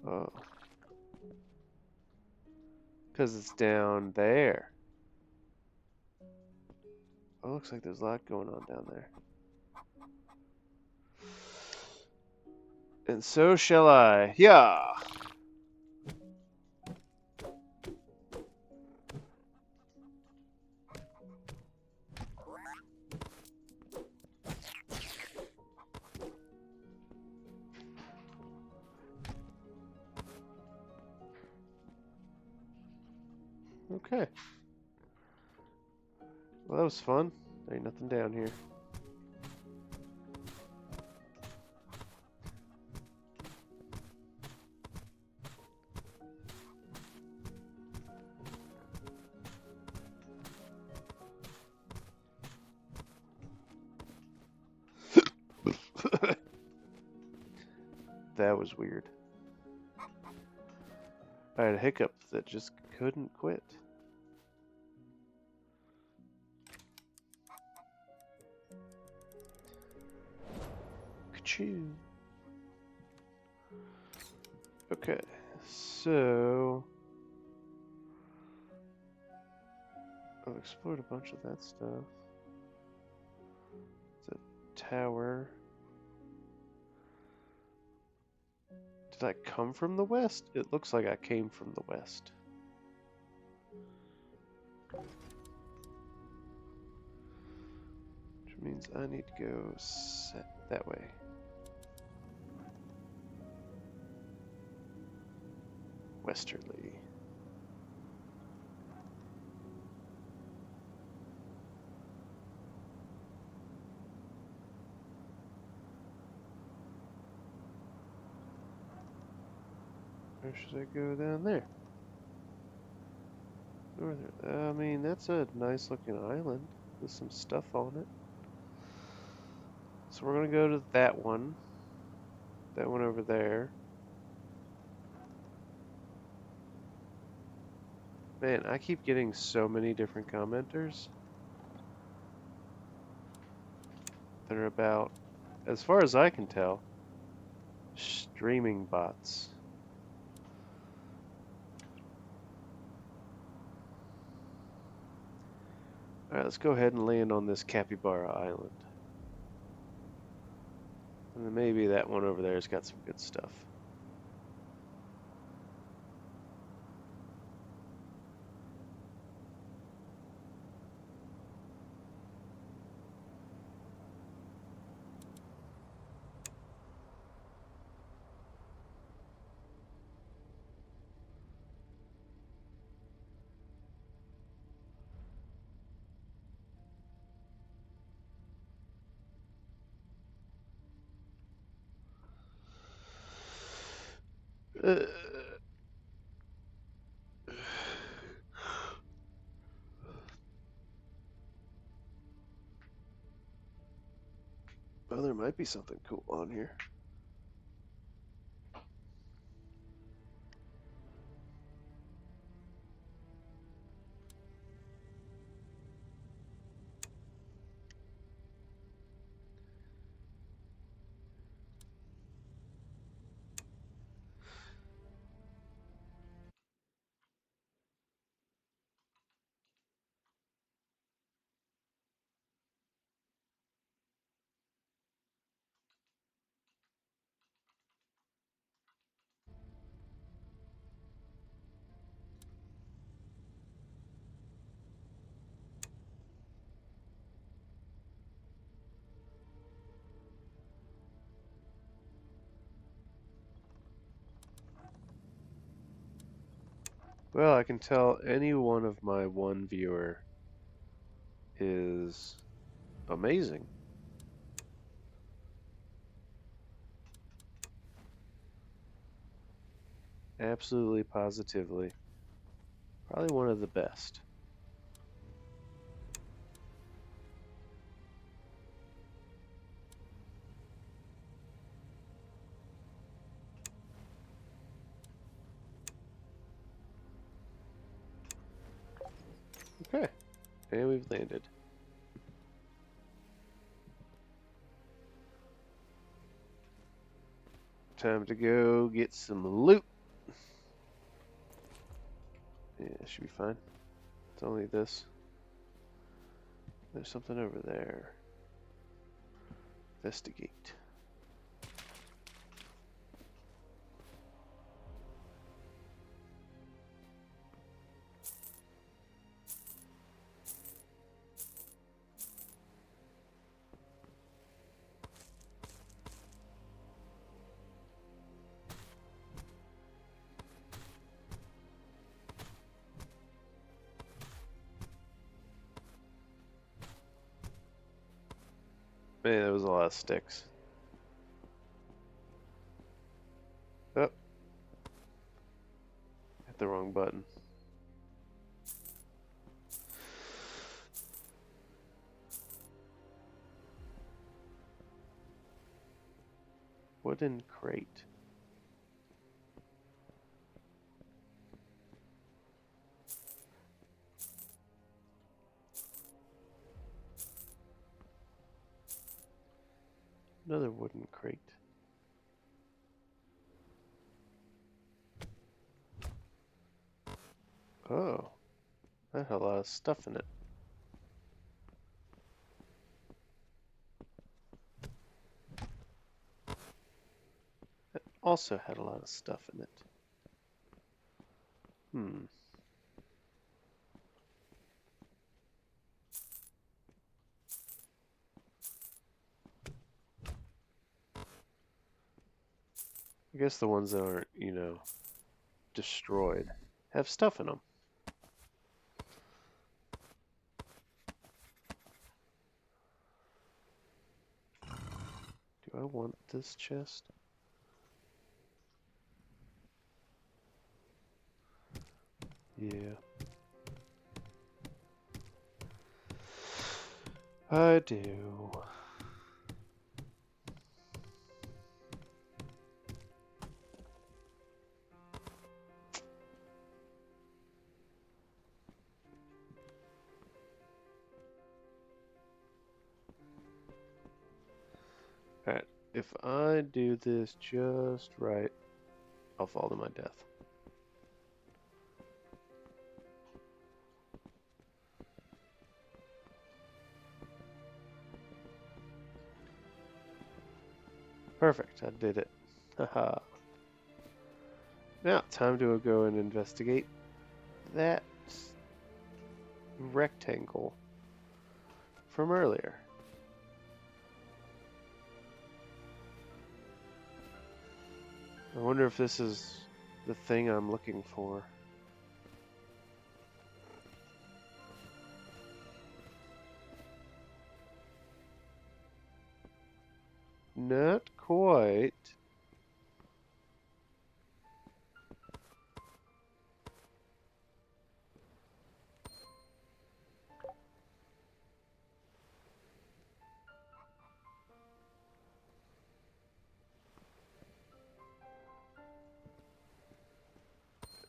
Oh. Because it's down there. Oh, looks like there's a lot going on down there. And so shall I. Yeah. Okay. Well, that was fun. There ain't nothing down here. That was weird. I had a hiccup that just couldn't quit. Ka-choo. Okay, so I've explored a bunch of that stuff. It's a tower. Did I come from the west? It looks like I came from the west. Which means I need to go that way. Westerly. Or should I go down there? I mean, that's a nice looking island with some stuff on it. So we're gonna go to that one over there. Man, I keep getting so many different commenters that are about, as far as I can tell, streaming bots. Alright, let's go ahead and land on this Capybara Island. And then maybe that one over there has got some good stuff. Uh, well, there might be something cool on here. Well, I can tell any one of my one viewer is amazing. Absolutely, positively. Probably one of the best. Okay, and we've landed. Time to go get some loot. Yeah, should be fine. It's only this. There's something over there. Investigate. Man, there was a lot of sticks. Oh, hit the wrong button. Wooden crate. Another wooden crate. Oh, that had a lot of stuff in it. That also had a lot of stuff in it. Hmm. I guess the ones that aren't, destroyed have stuff in them. Do I want this chest? Yeah. I do. Alright, if I do this just right, I'll fall to my death. Perfect, I did it. Haha. Now, time to go and investigate that rectangle from earlier. I wonder if this is the thing I'm looking for. Not quite.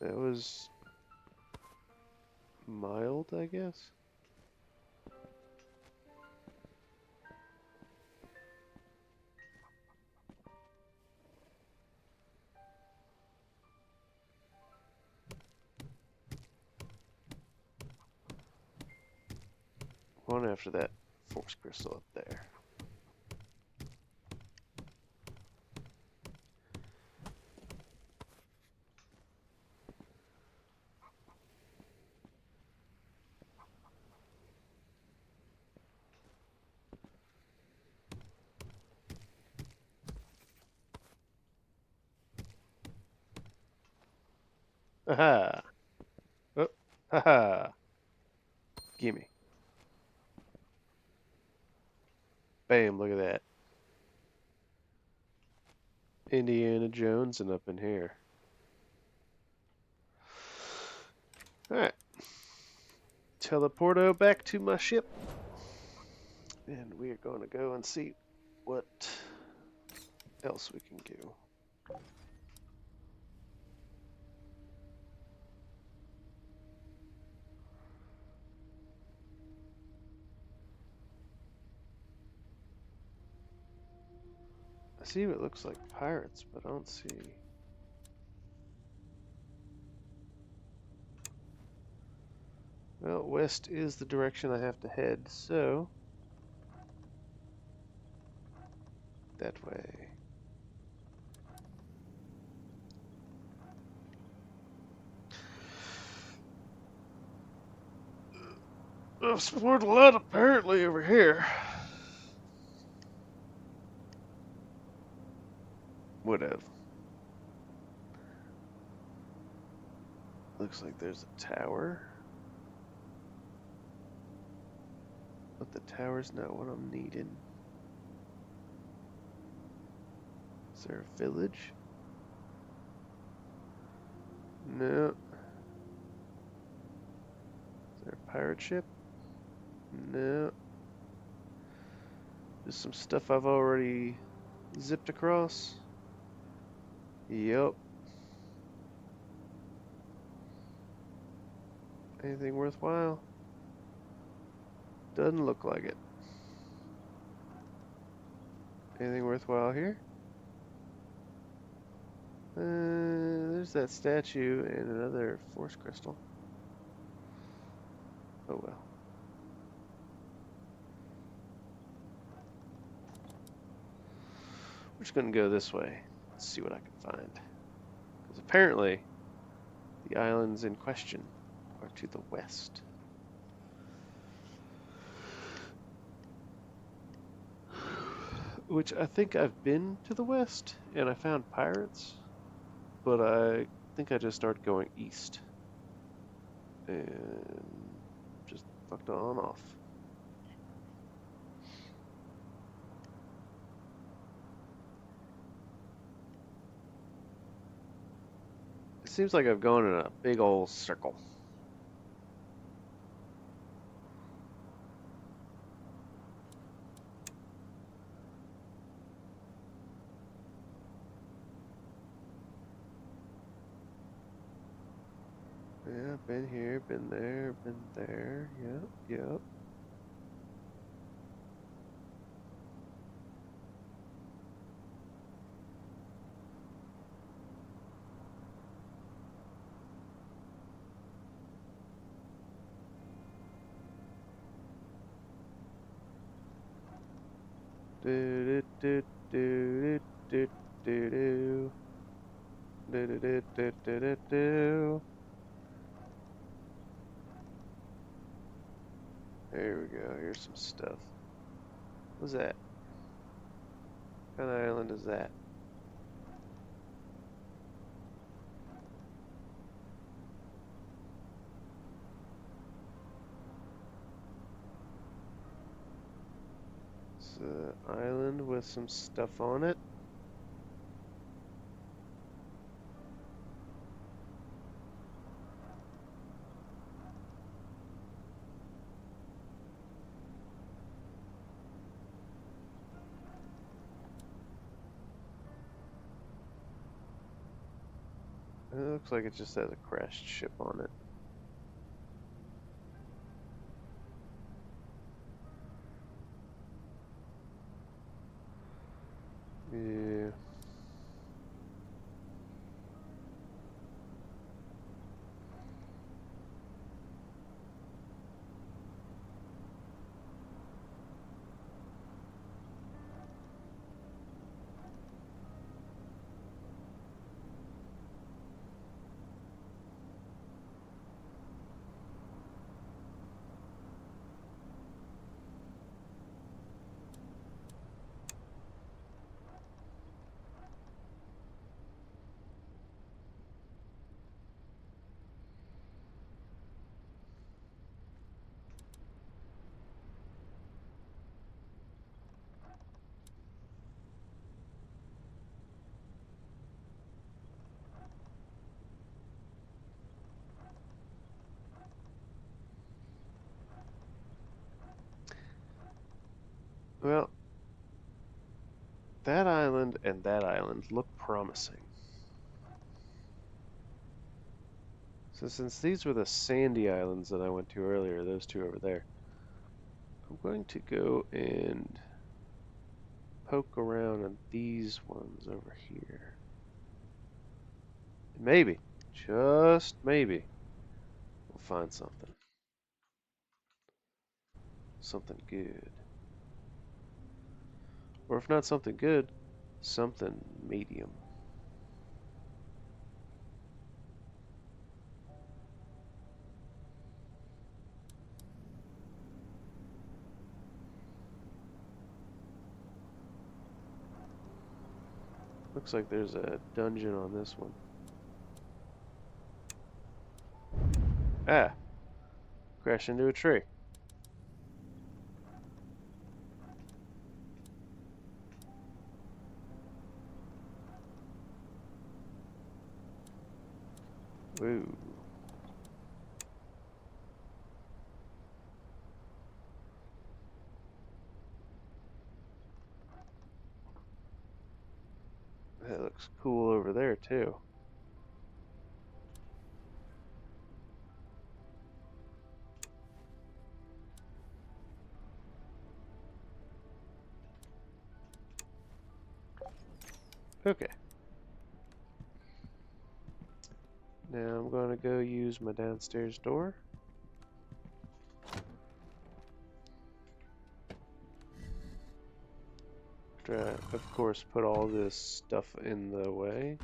It was mild, I guess. One after that force crystal up there. Aha! Haha. Gimme. Bam, look at that. Indiana Jones and up in here. Alright. Teleporto back to my ship. And we are going to go and see what else we can do. I see what looks like pirates, but I don't see. Well, west is the direction I have to head, so that way. I've explored a lot apparently over here. Whatever. Looks like there's a tower. But the tower's not what I'm needing. Is there a village? No. Is there a pirate ship? No. There's some stuff I've already zipped across. Yep. Anything worthwhile? Doesn't look like it. Anything worthwhile here? There's that statue and another force crystal. Oh well. We're just gonna go this way. Let's see what I can find. Because apparently, the islands in question are to the west. Which I think I've been to the west, and I found pirates, but I think I just started going east. And just fucked on off. It seems like I've gone in a big old circle. Yeah, been here, been there, been there. Yep, yep. Do do do do do do do do do do do do do. There we go. Here's some stuff. What's that? What kind of island is that? It's an island with some stuff on it. It looks like it just has a crashed ship on it. Yeah. And that island looked promising. So since these were the sandy islands that I went to earlier, those two over there, I'm going to go and poke around on these ones over here. Maybe, just maybe, we'll find something. Something good. Or if not something good, something medium. Looks like there's a dungeon on this one. Ah, crashed into a tree. Woo. That looks cool over there too. Okay. Now I'm going to go use my downstairs door. Try, of course, put all this stuff in the way.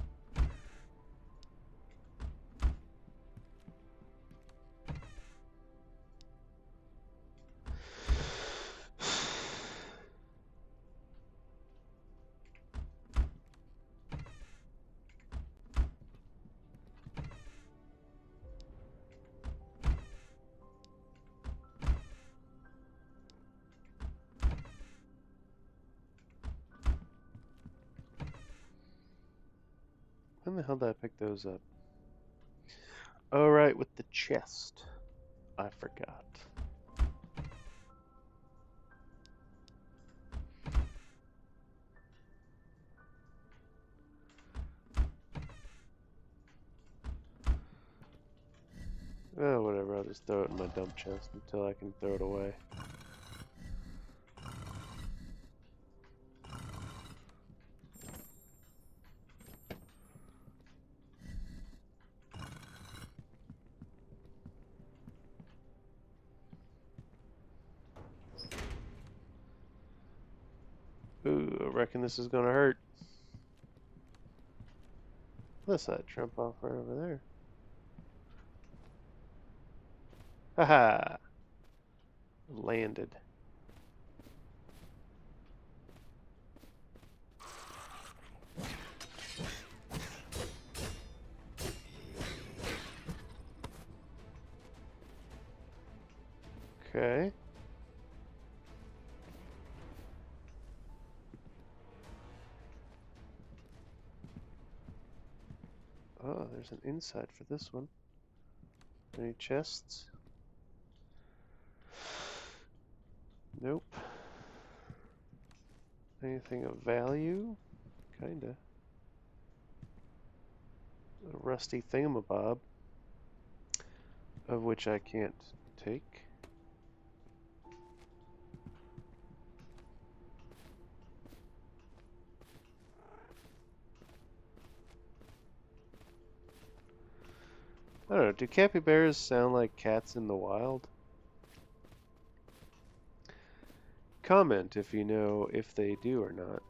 When the hell did I pick those up? Oh, right, with the chest. I forgot. Oh, whatever, I'll just throw it in my dump chest until I can throw it away. Ooh, I reckon this is gonna hurt. Let's that jump off right over there. Haha! Landed. Okay. Oh, there's an inside for this one. Any chests? Nope. Anything of value? Kinda. A rusty thingamabob, of which I can't take. I don't know, do capybaras sound like cats in the wild? Comment if you know if they do or not.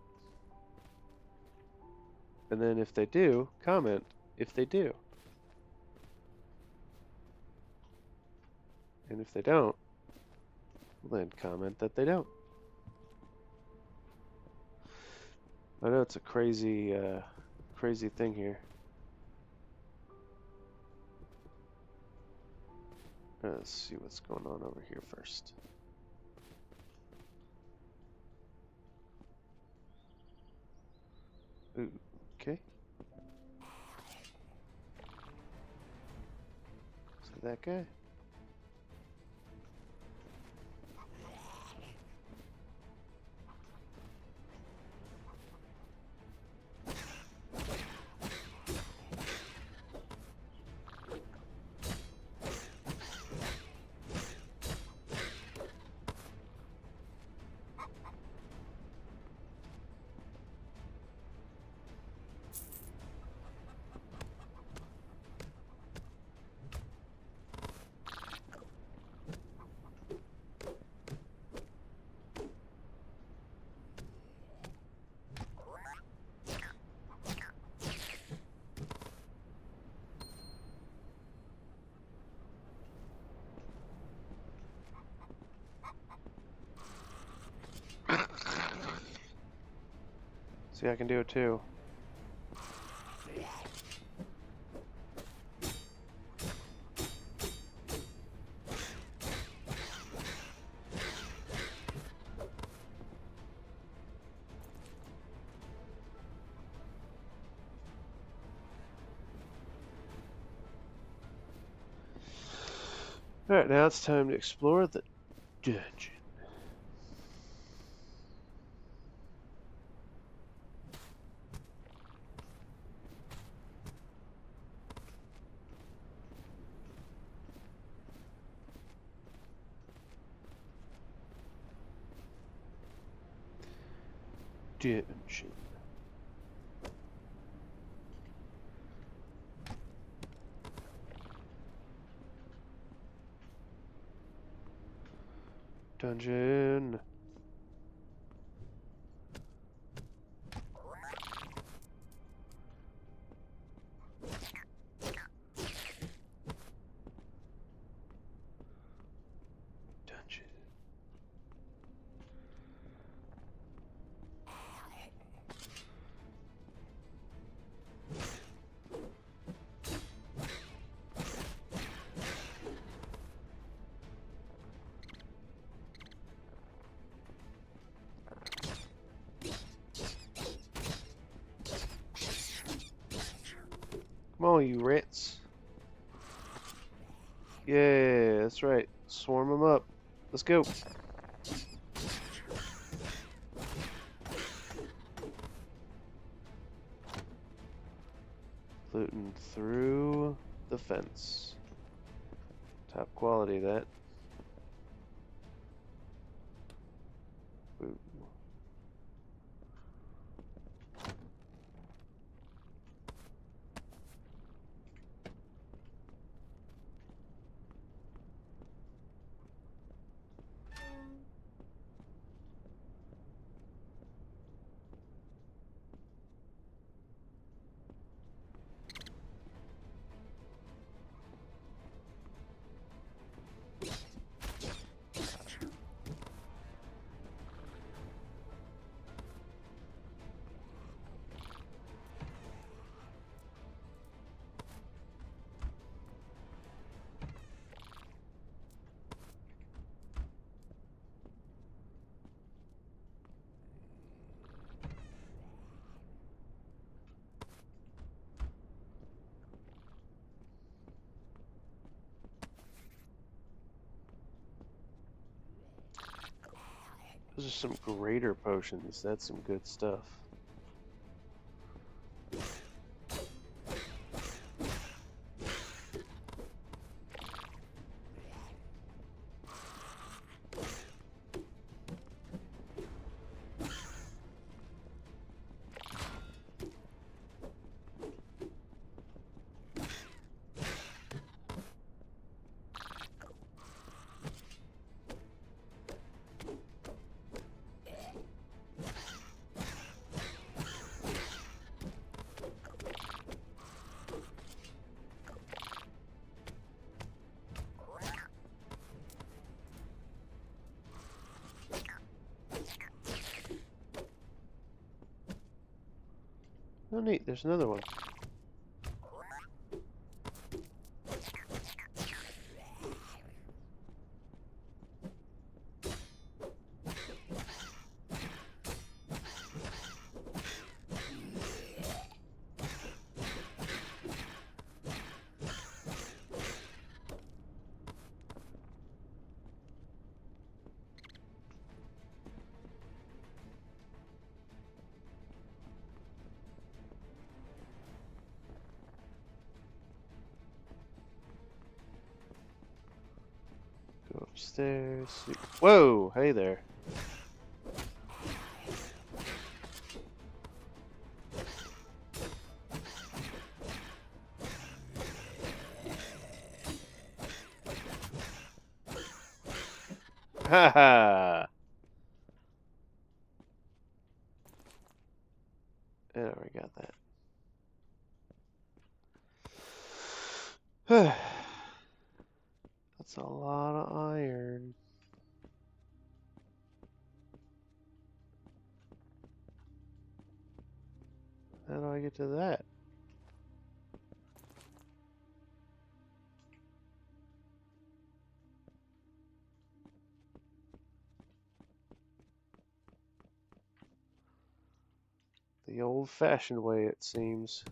And then if they do, comment if they do. And if they don't, well then comment that they don't. I know it's a crazy, crazy thing here. Let's see what's going on over here first. Ooh, okay. So that guy. See, I can do it too. Alright, now it's time to explore the dungeon. Dungeon. Dungeon. Dungeon. Come on, you rats. Yeah, that's right. Swarm them up. Let's go. Looting through the fence. Top quality, that. Ooh. Those are some greater potions. That's some good stuff. Oh, neat. There's another one. Go upstairs. Whoa! Hey there. Ha ha! And we got that. That's a lot of iron. How do I get to that? The old-fashioned way, it seems.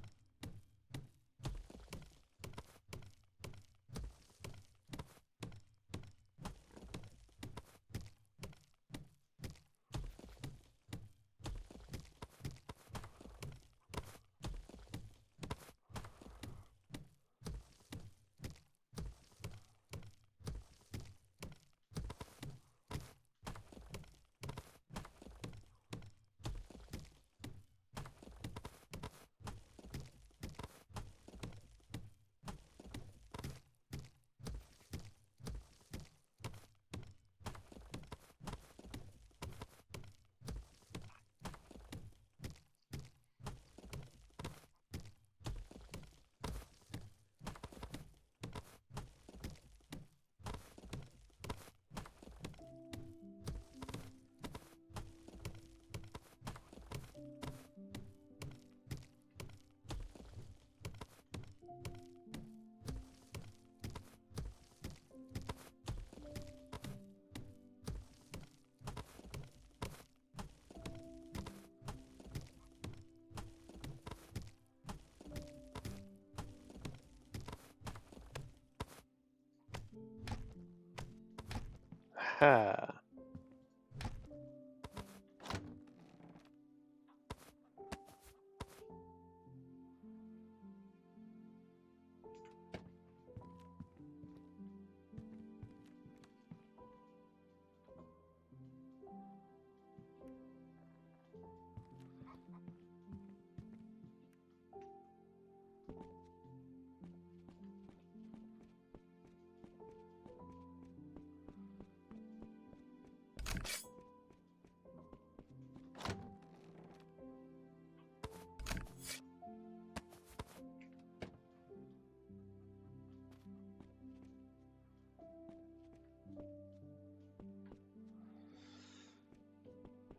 Ha!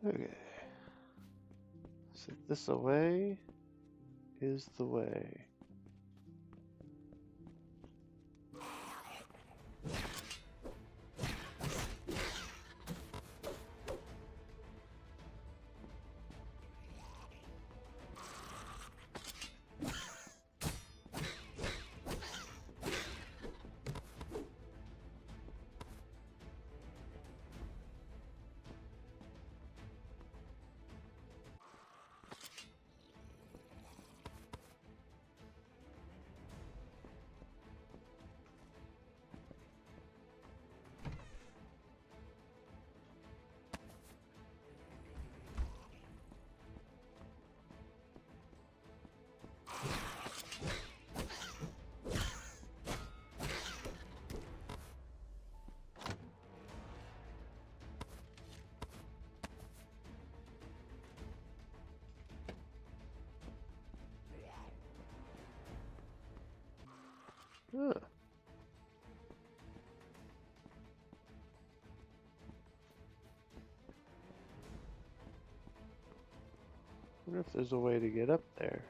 Okay. So this away is the way. Huh. Wonder if there's a way to get up there.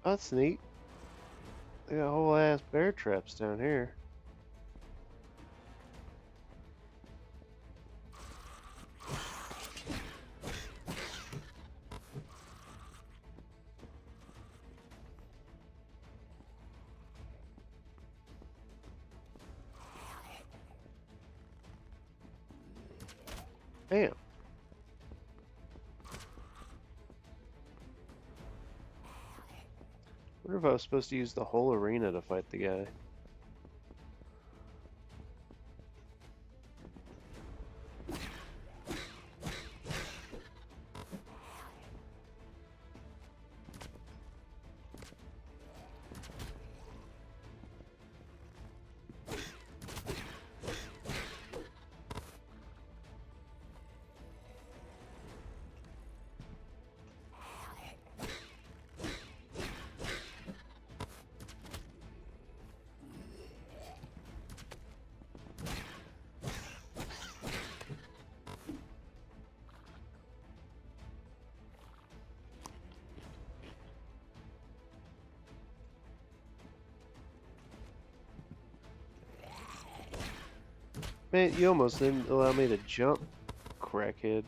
That's neat. They got whole ass bear traps down here. Damn. Wonder if I was supposed to use the whole arena to fight the guy. Man, you almost didn't allow me to jump, crackhead.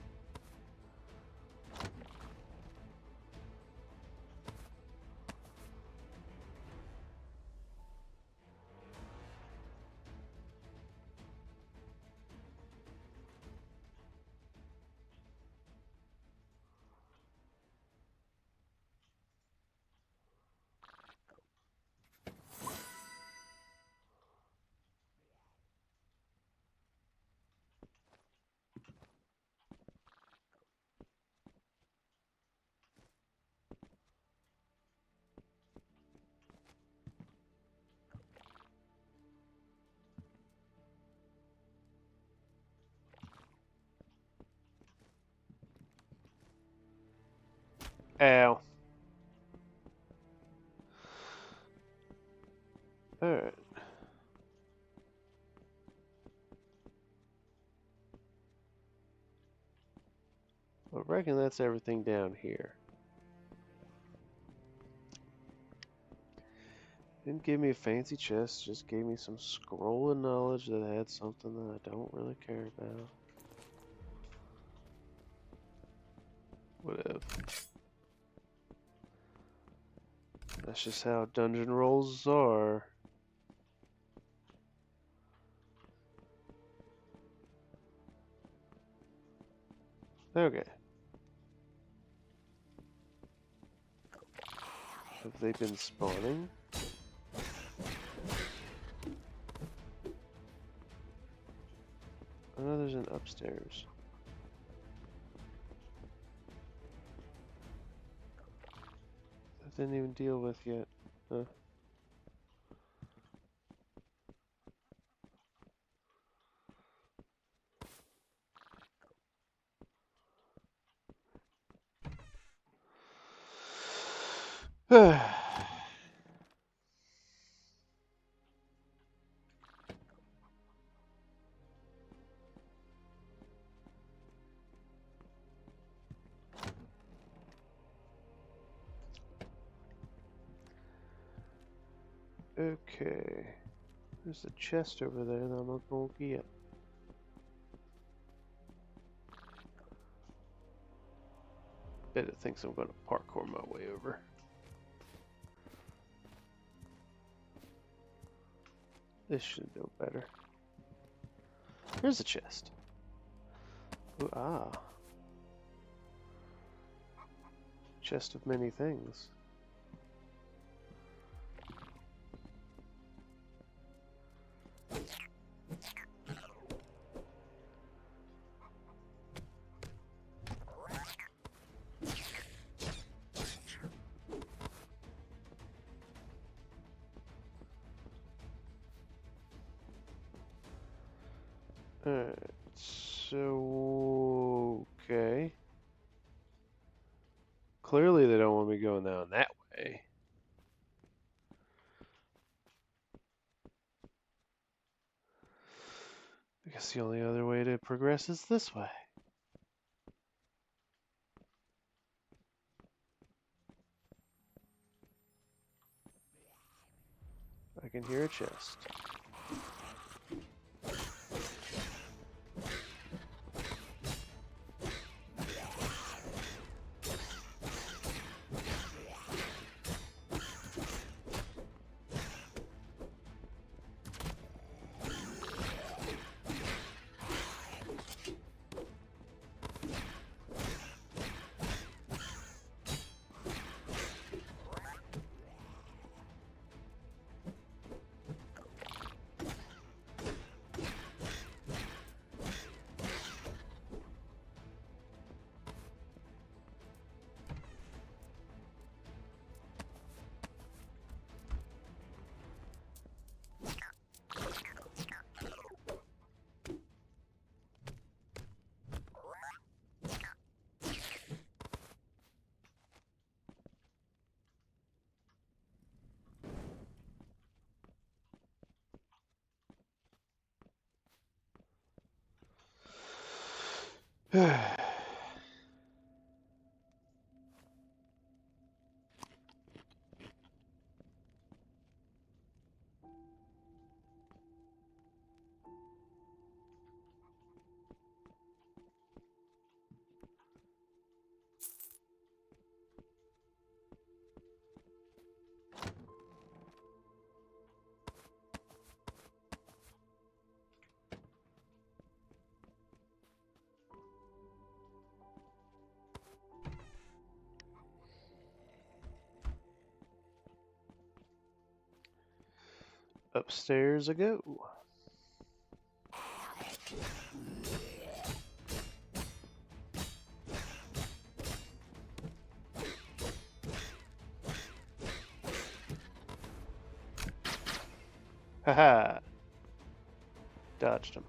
Ow. Alright. I reckon that's everything down here. Didn't give me a fancy chest, just gave me some scrolling knowledge that had something that I don't really care about. Whatever. That's just how dungeon rolls are. Okay. Have they been spawning? I know there's an upstairs. That didn't even deal with yet. Huh? Okay. There's a chest over there that I'm not gonna get. Bet it thinks I'm gonna parkour my way over. This should know better. Here's a chest. Ooh, ah. Chest of many things. Alright, so... okay. Clearly they don't want me going down that way. I guess the only other way to progress is this way. can hear a chest. Upstairs I go. Haha! Dodged him.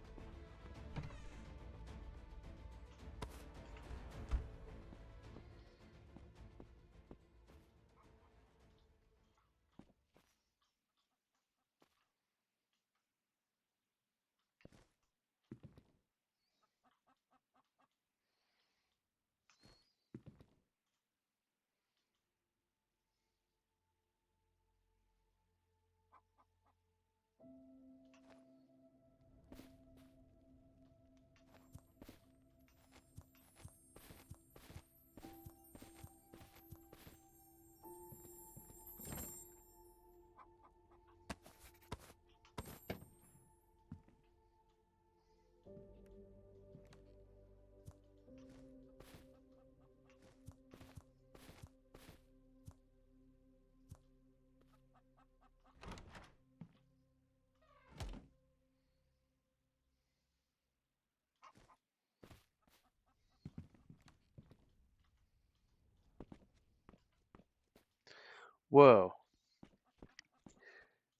Whoa.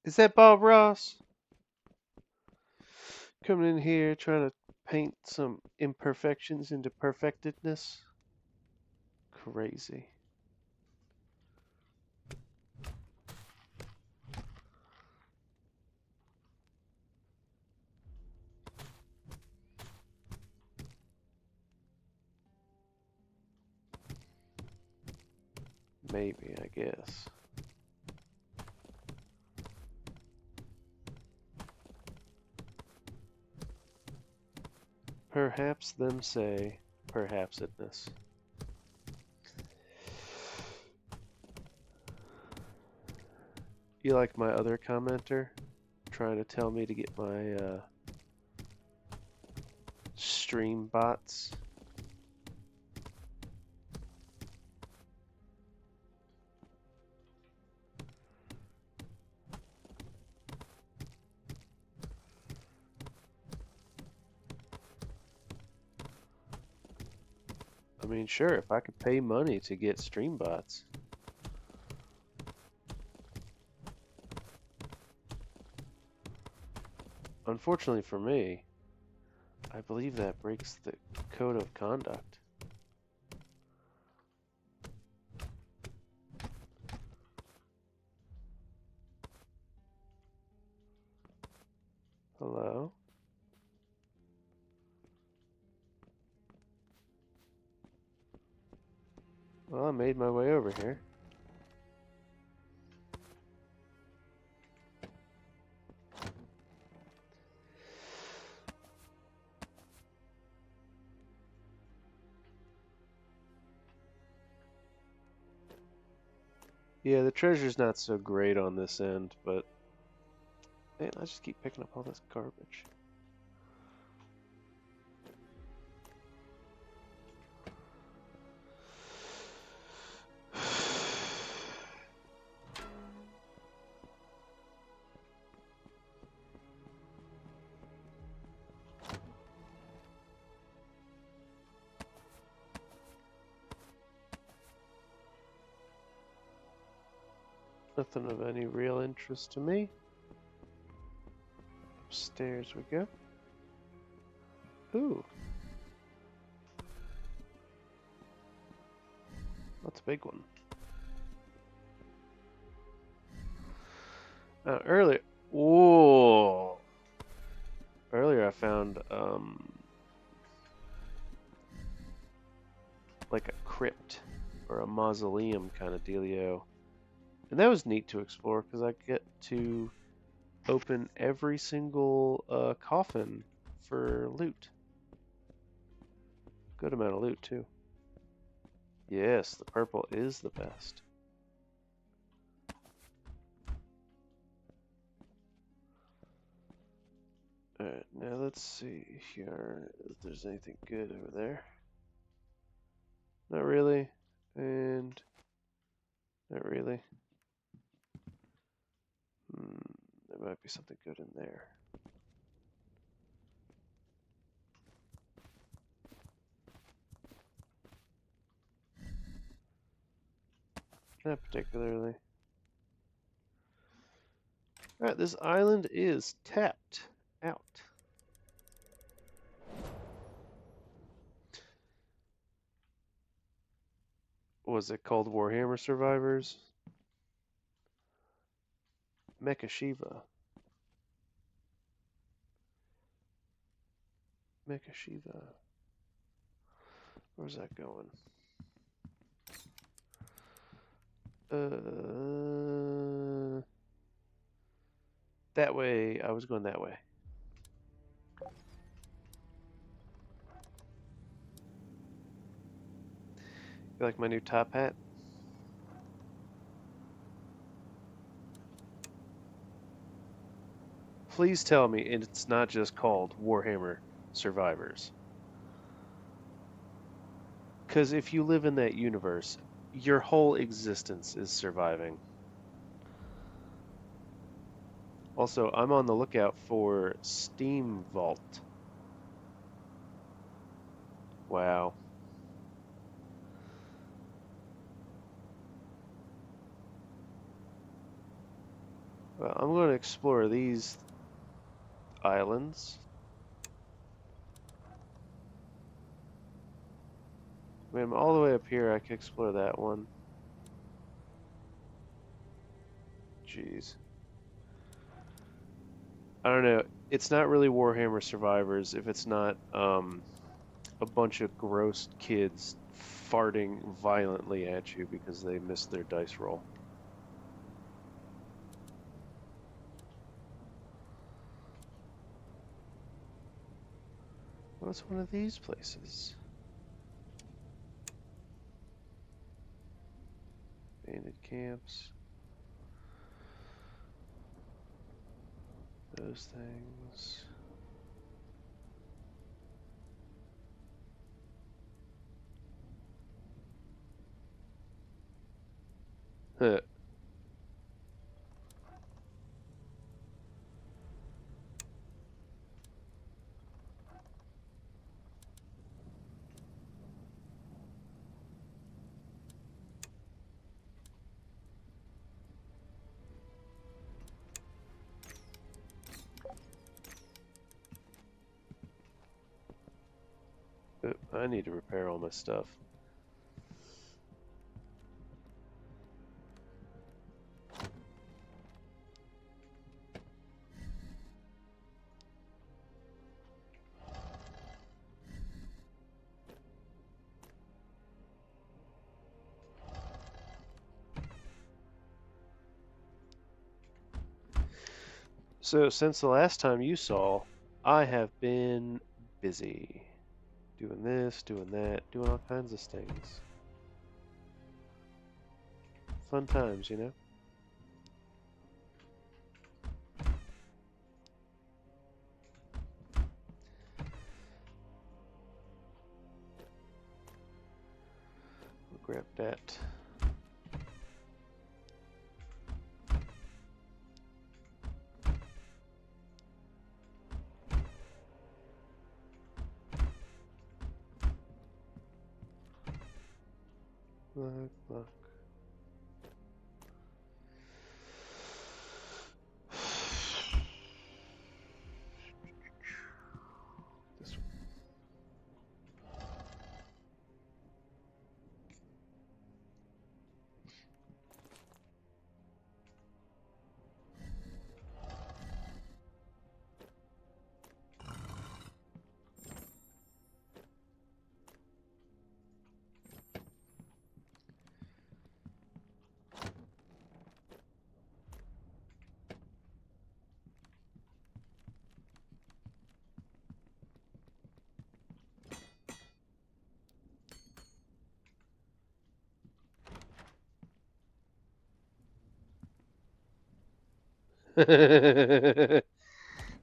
Is that Bob Ross? Coming in here trying to paint some imperfections into perfectedness? Crazy. Maybe, I guess. Perhaps them say, perhapsedness. You like my other commenter? Trying to tell me to get my stream bots? I mean, sure, if I could pay money to get stream bots. Unfortunately for me, I believe that breaks the code of conduct. Hello? Well, I made my way over here. Yeah, the treasure's not so great on this end, but man, I just keep picking up all this garbage. Nothing of any real interest to me. Upstairs we go. Ooh. That's a big one. Earlier. Whoa. Earlier I found like a crypt or a mausoleum kind of dealio. And that was neat to explore because I get to open every single coffin for loot. Good amount of loot too. Yes, the purple is the best. Alright, now let's see here if there's anything good over there. Not really, and not really. There might be something good in there. Not particularly. Alright, this island is tapped out. Was it called Warhammer Survivors? Mecha Shiva. Mecha Shiva. Where's that going? That way. I was going that way. You like my new top hat? Please tell me it's not just called Warhammer Survivors. Because if you live in that universe, your whole existence is surviving. Also, I'm on the lookout for Steam Vault. Wow. Well, I'm going to explore these islands. I mean, I'm all the way up here. I could explore that one. Jeez. I don't know. It's not really Warhammer Survivors if it's not a bunch of gross kids farting violently at you because they missed their dice roll. What's one of these places? Bandit camps. Those things. Huh. I need to repair all my stuff. So, since the last time you saw, I have been busy. Doing this, doing that, doing all kinds of things. fun times, you know? We'll grab that. Look. This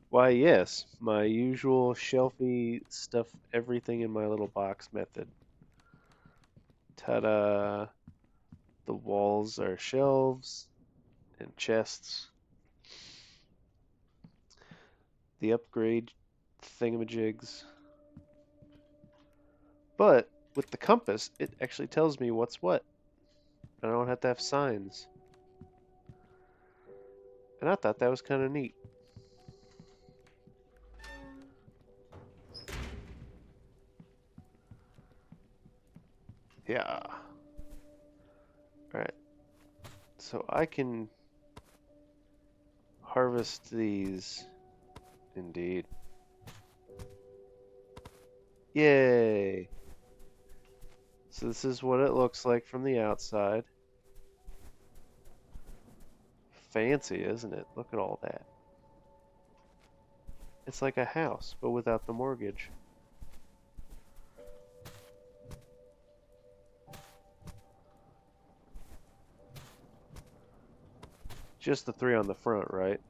Why, yes, my usual shelfie stuff everything in my little box method. Ta-da! The walls are shelves and chests. The upgrade thingamajigs. But with the compass, it actually tells me what's what. I don't have to have signs. And I thought that was kind of neat. Yeah. Alright. So I can harvest these. Indeed. Yay! So this is what it looks like from the outside. Fancy, isn't it? Look at all that. It's like a house, but without the mortgage. Just the 3 on the front, right?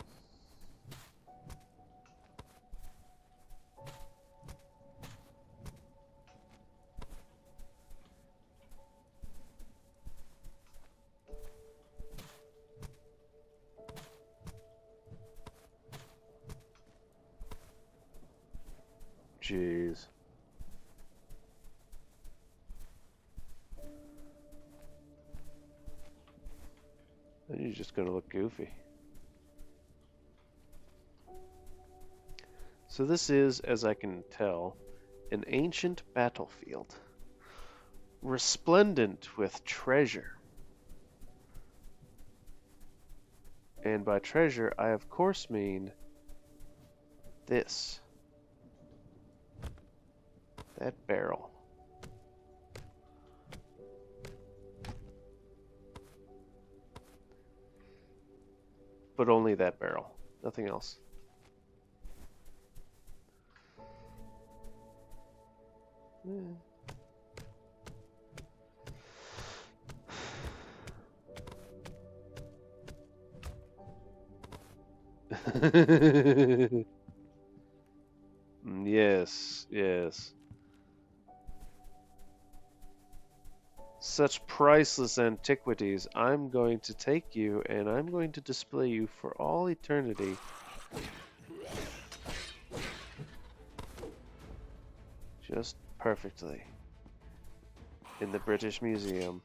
Jeez. Then you're just gonna look goofy. So this is, as I can tell, an ancient battlefield. Resplendent with treasure. And by treasure, I of course mean this. That barrel. But only that barrel. Nothing else. Yes, yes. Such priceless antiquities. I'm going to take you and I'm going to display you for all eternity. Just perfectly. In the British Museum.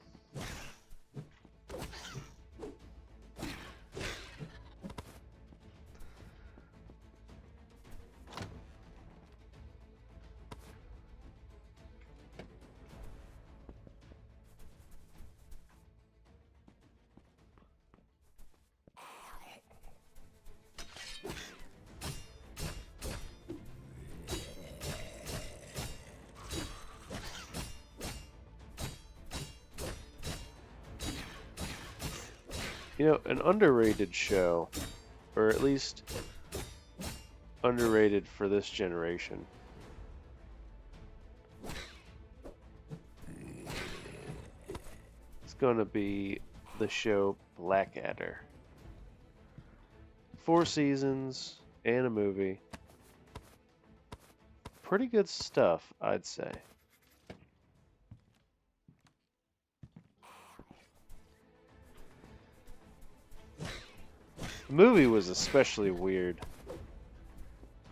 You know, an underrated show, or at least underrated for this generation. It's gonna be the show Blackadder. 4 seasons and a movie. Pretty good stuff, I'd say. The movie was especially weird.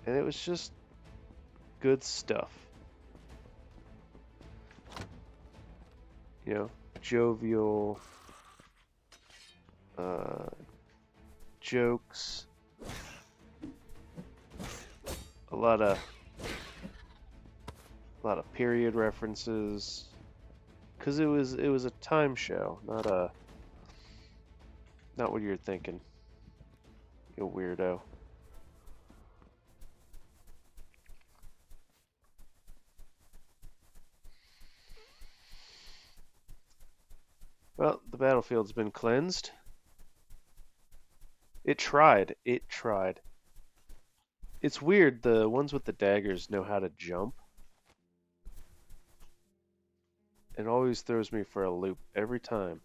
And it was just good stuff. You know, jovial jokes, a lot of period references, because it was a time show, not what you're thinking, you weirdo. Well, the battlefield's been cleansed. It tried. It tried. It's weird. The ones with the daggers know how to jump. It always throws me for a loop every time.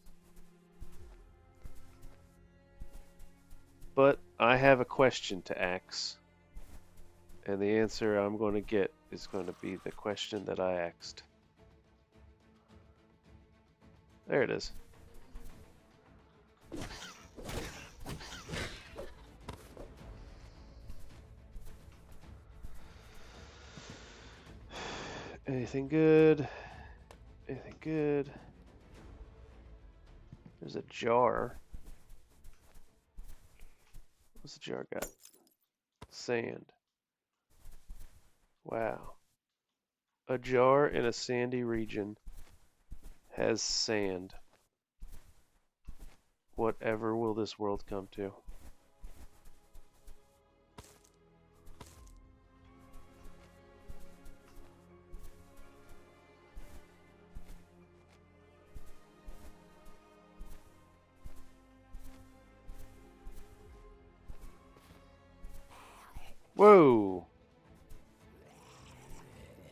But I have a question to ask. And the answer I'm going to get is going to be the question that I asked. There it is. Anything good? Anything good? There's a jar. What's the jar got? Sand. Wow. A jar in a sandy region has sand. Whatever will this world come to? Whoa!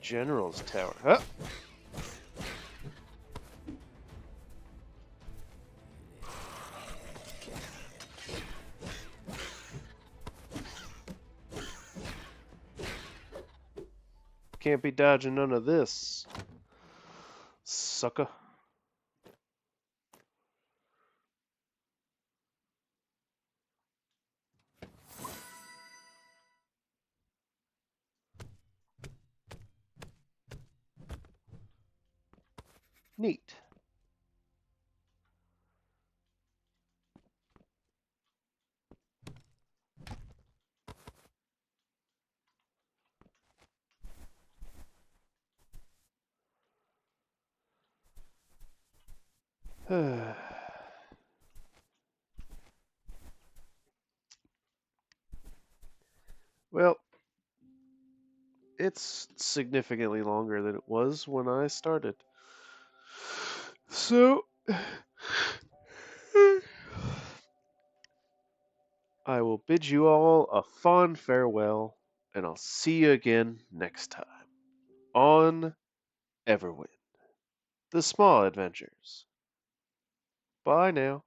General's Tower. Huh? Can't be dodging none of this, sucker. Neat. Well, it's significantly longer than it was when I started. So, I will bid you all a fond farewell, and I'll see you again next time on Everwind, the small adventures. Bye now.